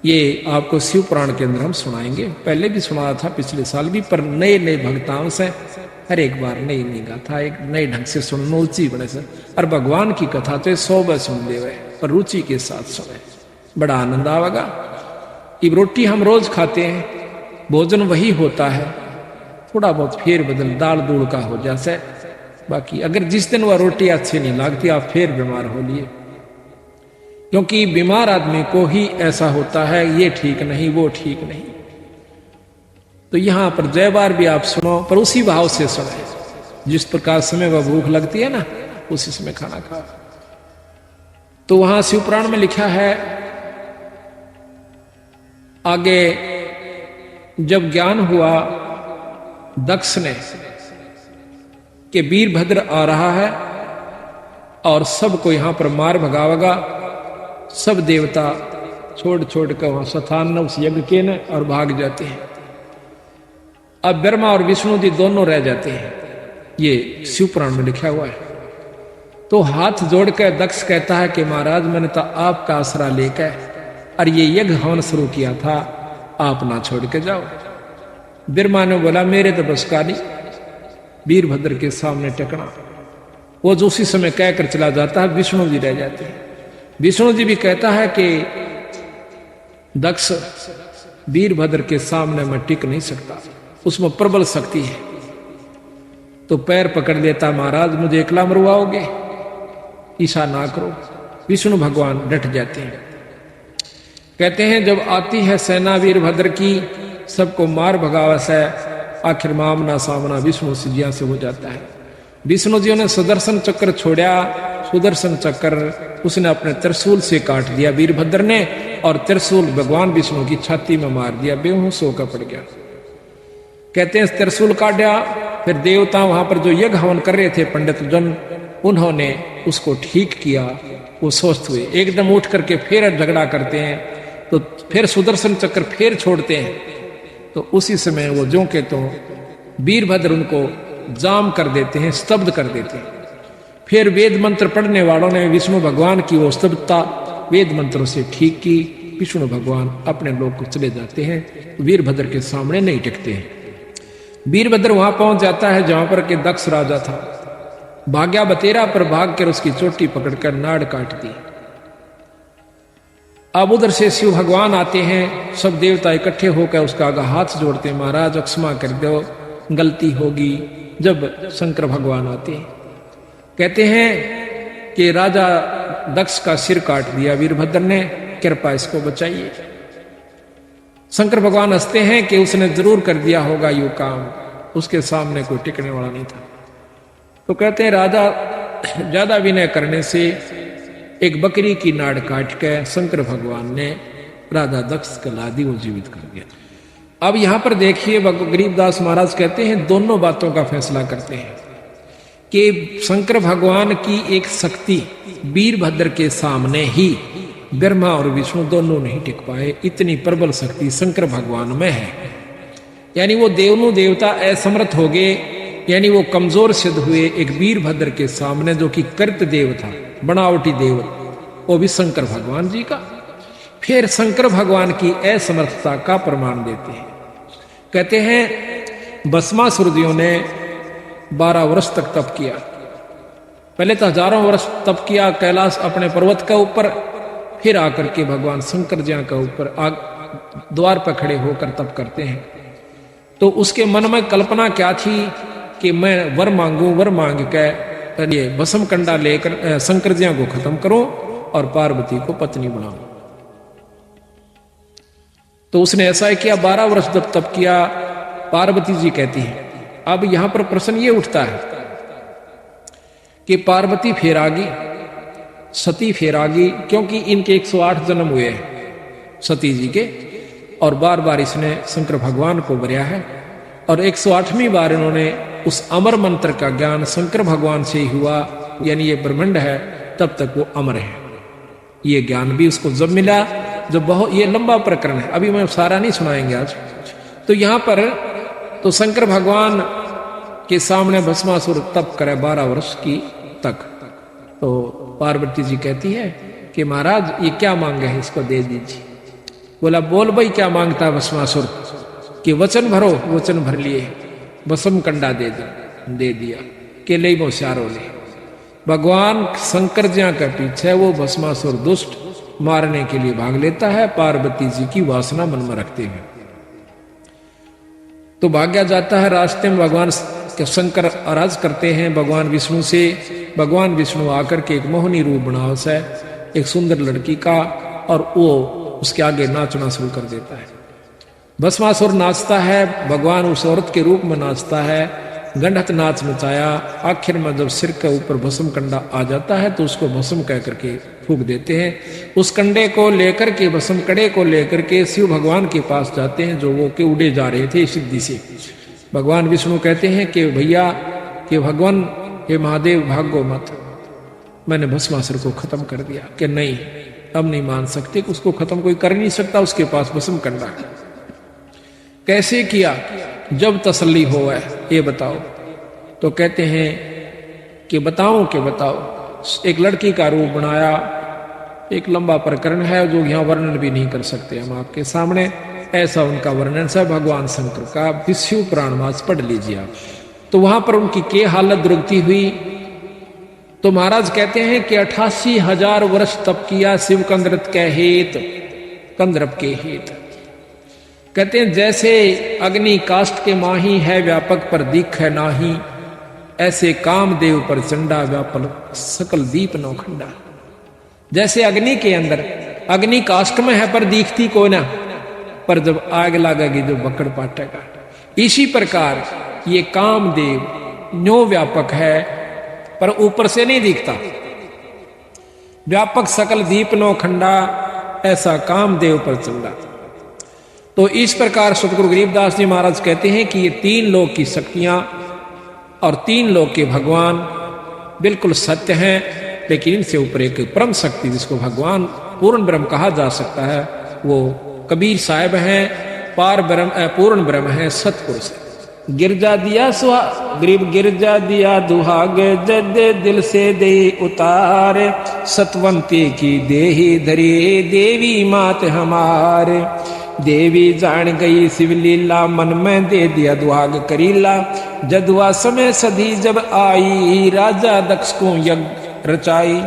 ये आपको शिव पुराण के अंदर हम सुनाएंगे, पहले भी सुनाया था पिछले साल भी, पर नए नए भक्ताओं से हर एक बार नई नई गाथा एक नए ढंग से सुनना रुचि बने से। और भगवान की कथा तो 100 बार सुन ले गए, पर रुचि के साथ सुने, बड़ा आनंद आवेगा। ये रोटी हम रोज खाते हैं, भोजन वही होता है, थोड़ा बहुत फेर बदल दाल दूड़ का हो जैसे। बाकी अगर जिस दिन वह रोटी अच्छी नहीं लगती, आप फिर बीमार हो लिए, क्योंकि बीमार आदमी को ही ऐसा होता है, ये ठीक नहीं वो ठीक नहीं। तो यहां पर जय बार भी आप सुनो, पर उसी भाव से सुने जिस प्रकार समय वह भूख लगती है ना, उसी समय खाना खाओ। तो वहां शिवपुराण में लिखा है आगे, जब ज्ञान हुआ दक्ष ने कि वीरभद्र आ रहा है और सबको यहां पर मार भगावेगा, सब देवता छोड़ छोड़ कर वहां स्थान उस यज्ञ के न और भाग जाते हैं। अब ब्रह्मा और विष्णु जी दोनों रह जाते हैं, ये शिवपुराण में लिखा हुआ है। तो हाथ जोड़कर दक्ष कहता है कि महाराज मैंने तो आपका आसरा लेकर और ये यज्ञ हवन शुरू किया था, आप ना छोड़ के जाओ। ब्रह्मा ने बोला मेरे तो बस का नहीं वीरभद्र के सामने टकना। वो जो उसी समय कहकर चला जाता है, विष्णु जी रह जाते हैं। विष्णु जी भी कहता है कि दक्ष वीरभद्र के सामने मैं टिक नहीं सकता, उसमें प्रबल शक्ति है। तो पैर पकड़ लेता, महाराज मुझे एकला मरवाओगे, ईसा ना करो। विष्णु भगवान डट जाते हैं, कहते हैं जब आती है सेना वीरभद्र की, सबको मार भगावा से आखिर मामना सामना विष्णु जी से हो जाता है। विष्णु जी ने सुदर्शन चक्र छोड़ा, सुदर्शन चक्र उसने अपने त्रिशूल से काट दिया वीरभद्र ने, और त्रिशूल भगवान विष्णु की छाती में मार दिया, बेहोश होकर पड़ गया। कहते हैं त्रिशूल काटा, फिर देवता वहां पर जो यज्ञ हवन कर रहे थे पंडित जन, उन्होंने उसको ठीक किया। वो स्वस्थ हुए, एकदम उठ करके फिर झगड़ा करते हैं, तो फिर सुदर्शन चक्र फिर छोड़ते हैं। तो उसी समय वो जो के तो वीरभद्र उनको जाम कर देते हैं, स्तब्ध कर देते हैं। फिर वेद मंत्र पढ़ने वालों ने विष्णु भगवान की वो स्तब्धता वेद मंत्रों से ठीक की। विष्णु भगवान अपने लोक को चले जाते हैं, वीरभद्र के सामने नहीं टिकते हैं। वीरभद्र वहां पहुंच जाता है जहां पर के दक्ष राजा था, भाग्या बतेरा पर भाग कर उसकी चोटी पकड़कर नाड़ काट दी। अब उधर से शिव भगवान आते हैं, सब देवता इकट्ठे होकर उसका आगे हाथ जोड़ते हैं, महाराज क्षमा कर दो, गलती होगी। जब शंकर भगवान आते हैं, कहते हैं कि राजा दक्ष का सिर काट दिया वीरभद्र ने, कृपा इसको बचाइए। शंकर भगवान हंसते हैं कि उसने जरूर कर दिया होगा यू काम, उसके सामने कोई टिकने वाला नहीं था। तो कहते हैं राजा ज्यादा विनय करने से एक बकरी की नाड़ काट के शंकर भगवान ने राजा दक्ष को ला दी, वो जीवित कर दिया। अब यहां पर देखिए गरीबदास महाराज कहते हैं दोनों बातों का फैसला करते हैं कि शंकर भगवान की एक शक्ति वीरभद्र के सामने ही ब्रह्मा और विष्णु दोनों नहीं टिक पाए, इतनी प्रबल शक्ति शंकर भगवान में है। यानी वो देवनु देवता असमर्थ हो गए, यानी वो कमजोर सिद्ध हुए एक वीरभद्र के सामने, जो कि कर्त देव था, बनावटी देव, वो भी शंकर भगवान जी का। फिर शंकर भगवान की असमर्थता का प्रमाण देते हैं। कहते हैं भस्मासुर जी ने 12 वर्ष तक तप किया। पहले तो हजारों वर्ष तप किया कैलाश अपने पर्वत के ऊपर, फिर आकर के भगवान शंकर जी के ऊपर द्वार पर खड़े होकर तप करते हैं। तो उसके मन में कल्पना क्या थी कि मैं वर मांगू, वर मांग के ये भस्म कंडा लेकर शंकर जी को खत्म करूं और पार्वती को पत्नी बनाऊं। तो उसने ऐसा ही किया, 12 वर्ष जब तप किया। पार्वती जी कहती है, अब यहां पर प्रश्न ये उठता है कि पार्वती फिर आ गई, सती फिर आ गई, क्योंकि इनके 108 जन्म हुए हैं सती जी के, और बार बार इसने शंकर भगवान को वरया है, और 108वीं बार इन्होंने उस अमर मंत्र का ज्ञान शंकर भगवान से ही हुआ, यानी ये ब्रह्मांड है तब तक वो अमर है। ये ज्ञान भी उसको जब मिला, जो बहुत ये लंबा प्रकरण है, अभी मैं सारा नहीं सुनाएंगे आज। तो यहां पर तो शंकर भगवान के सामने भस्मासुर तप करे 12 वर्ष की तक। तो पार्वती जी कहती है कि महाराज ये क्या मांगे है, इसको दे दीजिए। बोला बोल भाई क्या मांगता है भस्मासुर, कि वचन भरो, वचन भर लिए, भस्म कंडा दे दिया। के ले होशियार हो ले, भगवान शंकर जी के पीछे वो भस्मासुर दुष्ट मारने के लिए भाग लेता है, पार्वती जी की वासना मन में रखते हुए। तो भाग्या जाता है, रास्ते में भगवान शंकर आराज करते हैं भगवान विष्णु से। भगवान विष्णु आकर के एक मोहनी रूप बनाव से एक सुंदर लड़की का, और वो उसके आगे नाचना शुरू कर देता है। भस्मासुर नाचता है, भगवान उस औरत के रूप में नाचता है, गंडत नाच नचाया। आखिर में जब सिर के ऊपर भस्म कंडा आ जाता है तो उसको भस्म कह करके फूंक देते हैं। उस कंडे को लेकर के, भस्म कड़े को लेकर के शिव भगवान के पास जाते हैं, जो वो के उड़े जा रहे थे सिद्धि से। भगवान विष्णु कहते हैं कि भैया, कि भगवान, हे महादेव भागो मत, मैंने भस्मासुर को खत्म कर दिया। कि नहीं, अब नहीं मान सकते, उसको खत्म कोई कर नहीं सकता, उसके पास भस्म कंडा है। कैसे किया, जब तसल्ली हो ये बताओ। तो कहते हैं कि बताओ, एक लड़की का रूप बनाया। एक लंबा प्रकरण है जो यहाँ वर्णन भी नहीं कर सकते हम आपके सामने, ऐसा उनका वर्णन है भगवान शंकर का। विष्णु पुराण मास पढ़ लीजिए आप। तो वहां पर उनकी क्या हालत दुर्गति हुई। तो महाराज कहते हैं कि 88,000 वर्ष तप किया शिव कंदरत के हेत, कंदरप के हेत। कहते हैं जैसे अग्नि काष्ठ के माही है, व्यापक पर दीख है नाही, ऐसे कामदेव पर चंडा व्यापल सकल दीप नौखंडा। जैसे अग्नि के अंदर, अग्नि काष्ठ में है पर दिखती को ना, पर जब आग लगेगी जो बकड़ पाटेगा। इसी प्रकार ये कामदेव न्यो व्यापक है पर ऊपर से नहीं दिखता। व्यापक सकल दीप नौखंडा, ऐसा कामदेव पर चंडा। तो इस प्रकार सतगुरु गरीबदास जी महाराज कहते हैं कि ये 3 लोक की शक्तियां और 3 लोक के भगवान बिल्कुल सत्य हैं, लेकिन इनसे ऊपर एक परम शक्ति जिसको भगवान पूर्ण ब्रह्म कहा जा सकता है, वो कबीर साहब हैं। पार ब्रह्म, पूर्ण ब्रह्म है, सतपुरुष है। गिरजा दिया गरीब गिरजा दिया दुहाग, जद दिल से दे उतारे, सतवंती की देही धरी देवी मात हमारे। देवी जान गई शिवलीला, मन में दे दिया दुहाग करीला। जदुआ समय सदी जब आई, राजा दक्ष को यज्ञ रचाई।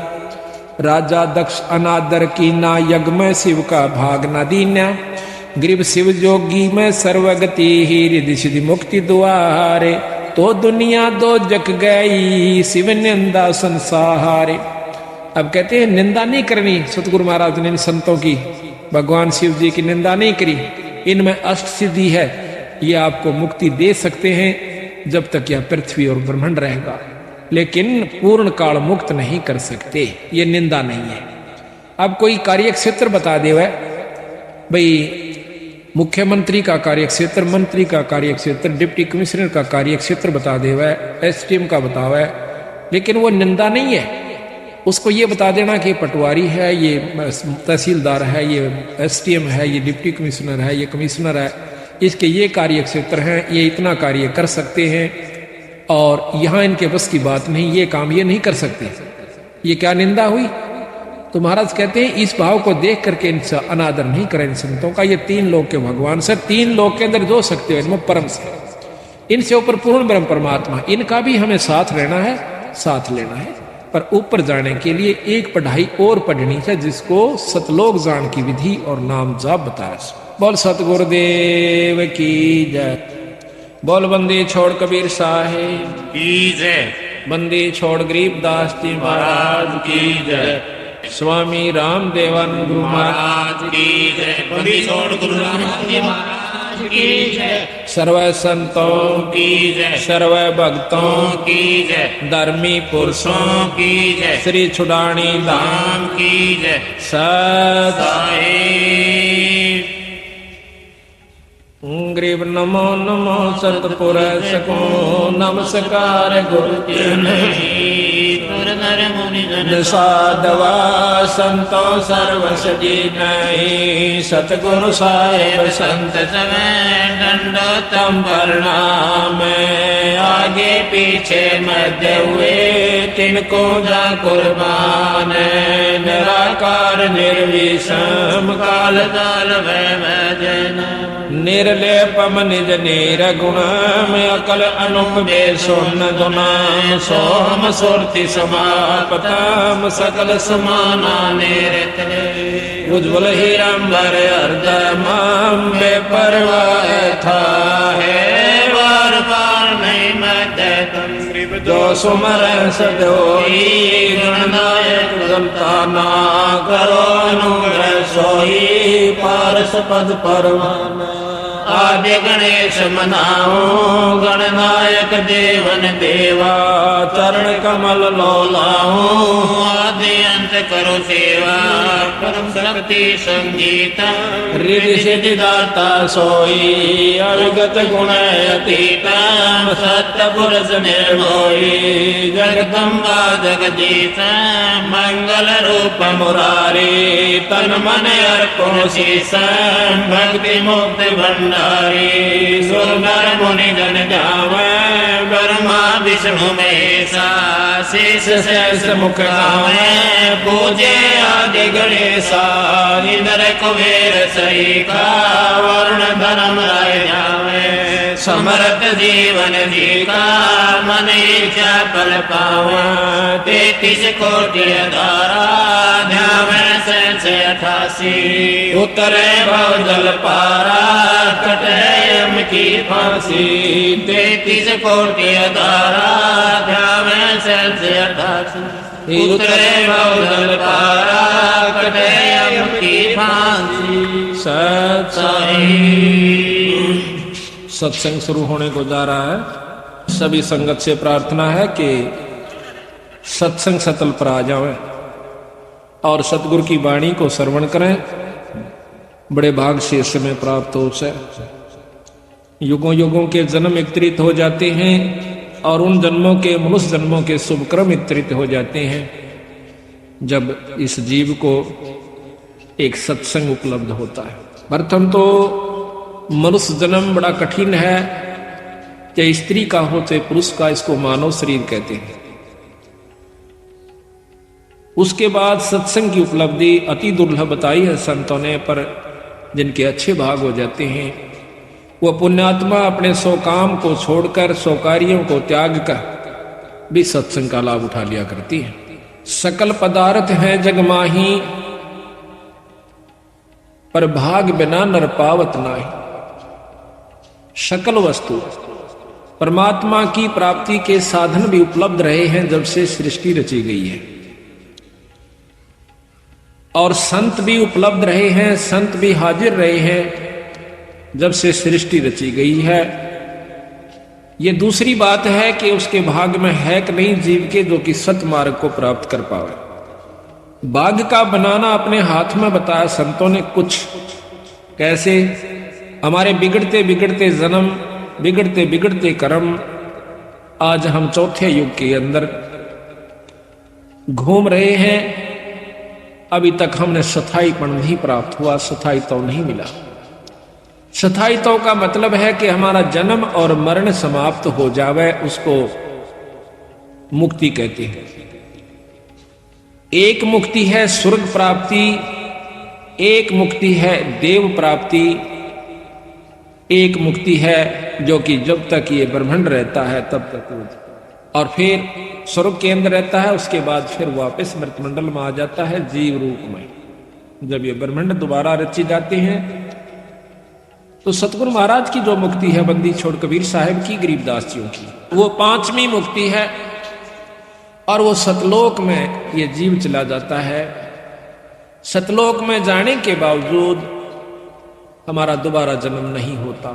राजा दक्ष अनादर की ना, यज्ञ में शिव का भाग न दीना। गरीब शिव जोगी में सर्वगति ही, रिद्धि सिद्धि मुक्ति द्वारे। तो दुनिया दो जग गई, शिव निंदा संसारे। अब कहते हैं निंदा नहीं करनी, सतगुरु महाराज ने संतों की, भगवान शिव जी की निंदा नहीं करी। इनमें अष्ट सिद्धि है, ये आपको मुक्ति दे सकते हैं। जब तक यह पृथ्वी और ब्रह्मांड रहेगा, लेकिन पूर्ण काल मुक्त नहीं कर सकते। ये निंदा नहीं है। अब कोई कार्य क्षेत्र बता दे भाई, मुख्यमंत्री का कार्य क्षेत्र, मंत्री का कार्य क्षेत्र, डिप्टी कमिश्नर का कार्य क्षेत्र बता दे, एसडीएम का बतावे, लेकिन वो निंदा नहीं है। उसको ये बता देना कि पटवारी है, ये तहसीलदार है, ये एसडीएम है, ये डिप्टी कमिश्नर है, ये कमिश्नर है, इसके ये कार्य क्षेत्र हैं, ये इतना कार्य कर सकते हैं और यहाँ इनके बस की बात नहीं, ये काम ये नहीं कर सकते। ये क्या निंदा हुई? तो महाराज कहते हैं इस भाव को देख करके इनसे अनादर नहीं करें इन संतों का। ये तीन लोक के भगवान से, तीन लोक के अंदर जो सकते हो इनमें परम से, इनसे ऊपर पूर्ण ब्रह्म परमात्मा, इनका भी हमें साथ रहना है, साथ लेना है। पर ऊपर जाने के लिए एक पढ़ाई और पढ़नी है, जिसको सतलोक जान की विधि और नाम जाप बताया। बोल सतगुरुदेव की जय। बोल बंदी छोड़ कबीर साहेब की जय। बंदी छोड़ गरीबदास जी महाराज की जय। स्वामी राम देवानंद गुरु महाराज की जय। बंदी छोड़ गुरु रामदास जी महाराज की जय। सर्व संतों की जय। सर्व भक्तों की जय। धर्मी पुरुषों की जय। श्री छुड़ानी धाम की जय। सत साहेब गरीब नमो नमो सतपुरुष को नमस्कार गुरु नर मुनि जन साधवा संतो सर्व सजी नहीं सतगुरु साहेब संत समय तम प्रणाम आगे पीछे मध्य हुए तिनको जा कुर्बान निराकार निर्विषम काल काल भजन निर्लेपम निज नीर गुणम अकल अनुपे सोन गुणाम सोम सुरति समापतम सकल समाना निरतले उज्ज्वल हीरंबर अर्धमाम बेपरवाह था है बार बार नहीं मदतम जो सुमर सदोई गणनायक गमता ना करो अनुग्रह सोई पारस पद परवान आद्य गणेश मनाओ गणनायक देवन देवा चरण कमल लोलाओ आदि अंत करो सेवा परम शक्ति संगीत रिधि सिद्धि दाता सोई अविगत गुण अतीत सत्य पुरुष निर्मोही जगदम्बा जगदीश मंगल रूप मुरारी तन मन अर्पण शीश भक्ति मुक्ति भंडारी सुर नर मुनि जन जावे ब्रह्मा विष्णु महेशा शेष शेष मुख गावे पूजे आदि गणेशा इंद्र कुबेर सरीखा वरुण धर्म राय जावे समर्थ जीवन जी का मन इच्छा पल पावा 33 कोटि धारा ध्यान से 88 उतरे भव जल पारा कटे यम की फांसी 33 कोटि धारा ध्यान से 88 उतरे भव जल पारा कटे यम की फांसी सत्संग शुरू होने को जा रहा है। सभी संगत से प्रार्थना है कि सत्संग सतल पर आ जाएं और सतगुरु की वाणी को श्रवण करें। बड़े भाग से इस समय प्राप्त हो से युगों युगों के जन्म वितरित हो जाते हैं और उन जन्मों के मनुष्य जन्मों के शुभ क्रम वितरित हो जाते हैं जब इस जीव को एक सत्संग उपलब्ध होता है। प्रथम तो मनुष्य जन्म बड़ा कठिन है, चाहे स्त्री का हो चाहे पुरुष का, इसको मानव शरीर कहते हैं। उसके बाद सत्संग की उपलब्धि अति दुर्लभ बताई है संतों ने, पर जिनके अच्छे भाग हो जाते हैं वो पुण्यात्मा अपने सौ काम को छोड़कर, सौ कार्यों को त्याग कर भी सत्संग का लाभ उठा लिया करती है। सकल पदार्थ है जग माही पर भाग बिना नर पावत नाही। सकल वस्तु परमात्मा की प्राप्ति के साधन भी उपलब्ध रहे हैं जब से सृष्टि रची गई है, और संत भी उपलब्ध रहे हैं, संत भी हाजिर रहे हैं जब से सृष्टि रची गई है। ये दूसरी बात है कि उसके भाग में है कि नहीं जीव के जो कि सतमार्ग को प्राप्त कर पावे। भाग्य का बनाना अपने हाथ में बताया संतों ने कुछ। कैसे? हमारे बिगड़ते बिगड़ते जन्म, बिगड़ते बिगड़ते कर्म, आज हम चौथे युग के अंदर घूम रहे हैं। अभी तक हमने स्थायीपन नहीं प्राप्त हुआ, स्थायित्व नहीं मिला। स्थायित्व का मतलब है कि हमारा जन्म और मरण समाप्त हो जावे, उसको मुक्ति कहते हैं। एक मुक्ति है स्वर्ग प्राप्ति, एक मुक्ति है देव प्राप्ति, एक मुक्ति है जो कि जब तक ये ब्रह्मांड रहता है तब तक, और फिर स्वर्ग के अंदर रहता है, उसके बाद फिर वापस मृतमंडल में आ जाता है जीव रूप में। जब ये ब्रह्मांड दोबारा रची जाते हैं तो सतगुरु महाराज की जो मुक्ति है बंदी छोड़ कबीर साहब की, गरीबदास जियों की, वो पांचवी मुक्ति है। और वो सतलोक में ये जीव चला जाता है। सतलोक में जाने के बावजूद हमारा दोबारा जन्म नहीं होता।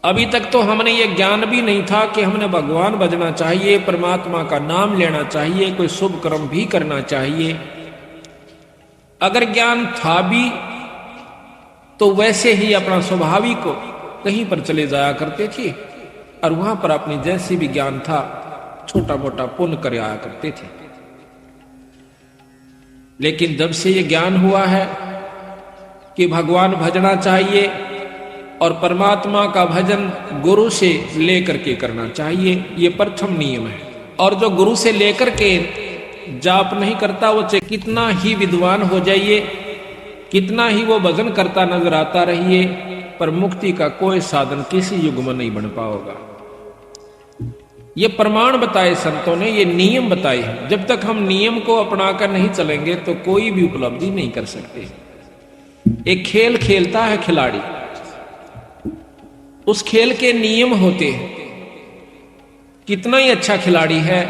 अभी तक तो हमने ये ज्ञान भी नहीं था कि हमने भगवान भजना चाहिए, परमात्मा का नाम लेना चाहिए, कोई शुभ कर्म भी करना चाहिए। अगर ज्ञान था भी तो वैसे ही अपना स्वाभाविक को कहीं पर चले जाया करते थे और वहां पर अपनी जैसी भी ज्ञान था छोटा मोटा पुण्य कर आया करते थे। लेकिन जब से ये ज्ञान हुआ है कि भगवान भजना चाहिए और परमात्मा का भजन गुरु से लेकर के करना चाहिए, ये प्रथम नियम है। और जो गुरु से लेकर के जाप नहीं करता, वो चाहे कितना ही विद्वान हो जाइए, कितना ही वो भजन करता नजर आता रहिए, पर मुक्ति का कोई साधन किसी युग में नहीं बन पाएगा। ये प्रमाण बताए संतों ने, ये नियम बताए हैं। जब तक हम नियम को अपनाकर नहीं चलेंगे तो कोई भी उपलब्धि नहीं कर सकते। एक खेल खेलता है खिलाड़ी, उस खेल के नियम होते हैं। कितना ही अच्छा खिलाड़ी है,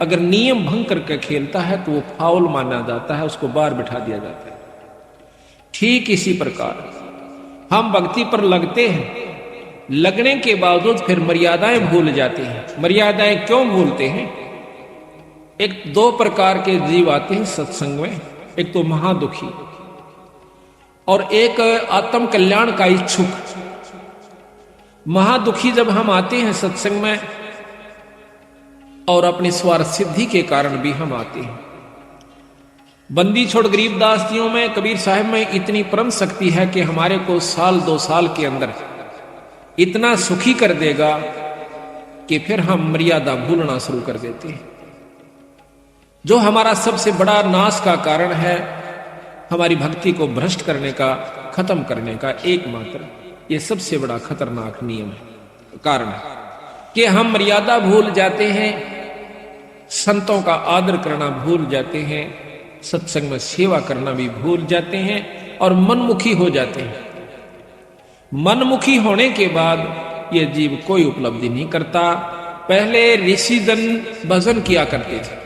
अगर नियम भंग करके खेलता है तो वो फाउल माना जाता है, उसको बाहर बिठा दिया जाता है। ठीक इसी प्रकार हम भक्ति पर लगते हैं, लगने के बावजूद फिर मर्यादाएं भूल जाते हैं। मर्यादाएं क्यों भूलते हैं? एक दो प्रकार के जीव आते हैं सत्संग में, एक तो महादुखी और एक आत्म कल्याण का इच्छुक। महादुखी जब हम आते हैं सत्संग में और अपनी स्वार्थ सिद्धि के कारण भी हम आते हैं। बंदी छोड़ गरीबदास जियों में, कबीर साहब में इतनी परम शक्ति है कि हमारे को साल 2 साल के अंदर इतना सुखी कर देगा कि फिर हम मर्यादा भूलना शुरू कर देते हैं। जो हमारा सबसे बड़ा नाश का कारण है, हमारी भक्ति को भ्रष्ट करने का, खत्म करने का एकमात्र ये सबसे बड़ा खतरनाक नियम है, कारण है कि हम मर्यादा भूल जाते हैं, संतों का आदर करना भूल जाते हैं, सत्संग में सेवा करना भी भूल जाते हैं और मनमुखी हो जाते हैं। मनमुखी होने के बाद ये जीव कोई उपलब्धि नहीं करता। पहले ऋषि जन भजन किया करते थे,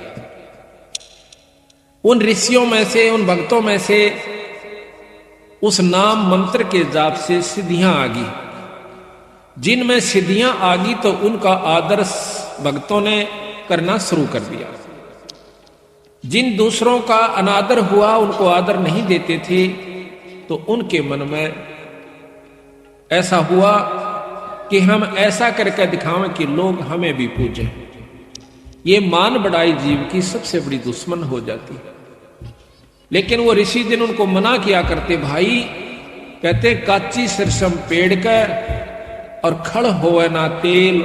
उन ऋषियों में से, उन भक्तों में से उस नाम मंत्र के जाप से सिद्धियां आ गई। जिनमें सिद्धियां आ गई तो उनका आदर भक्तों ने करना शुरू कर दिया। जिन दूसरों का अनादर हुआ, उनको आदर नहीं देते थे, तो उनके मन में ऐसा हुआ कि हम ऐसा करके दिखावें कि लोग हमें भी पूजें। ये मान बढ़ाई जीव की सबसे बड़ी दुश्मन हो जाती है। लेकिन वो ऋषि दिन उनको मना किया करते, भाई कहते काची सिरसम पेड़ का और खड़ होवे ना तेल,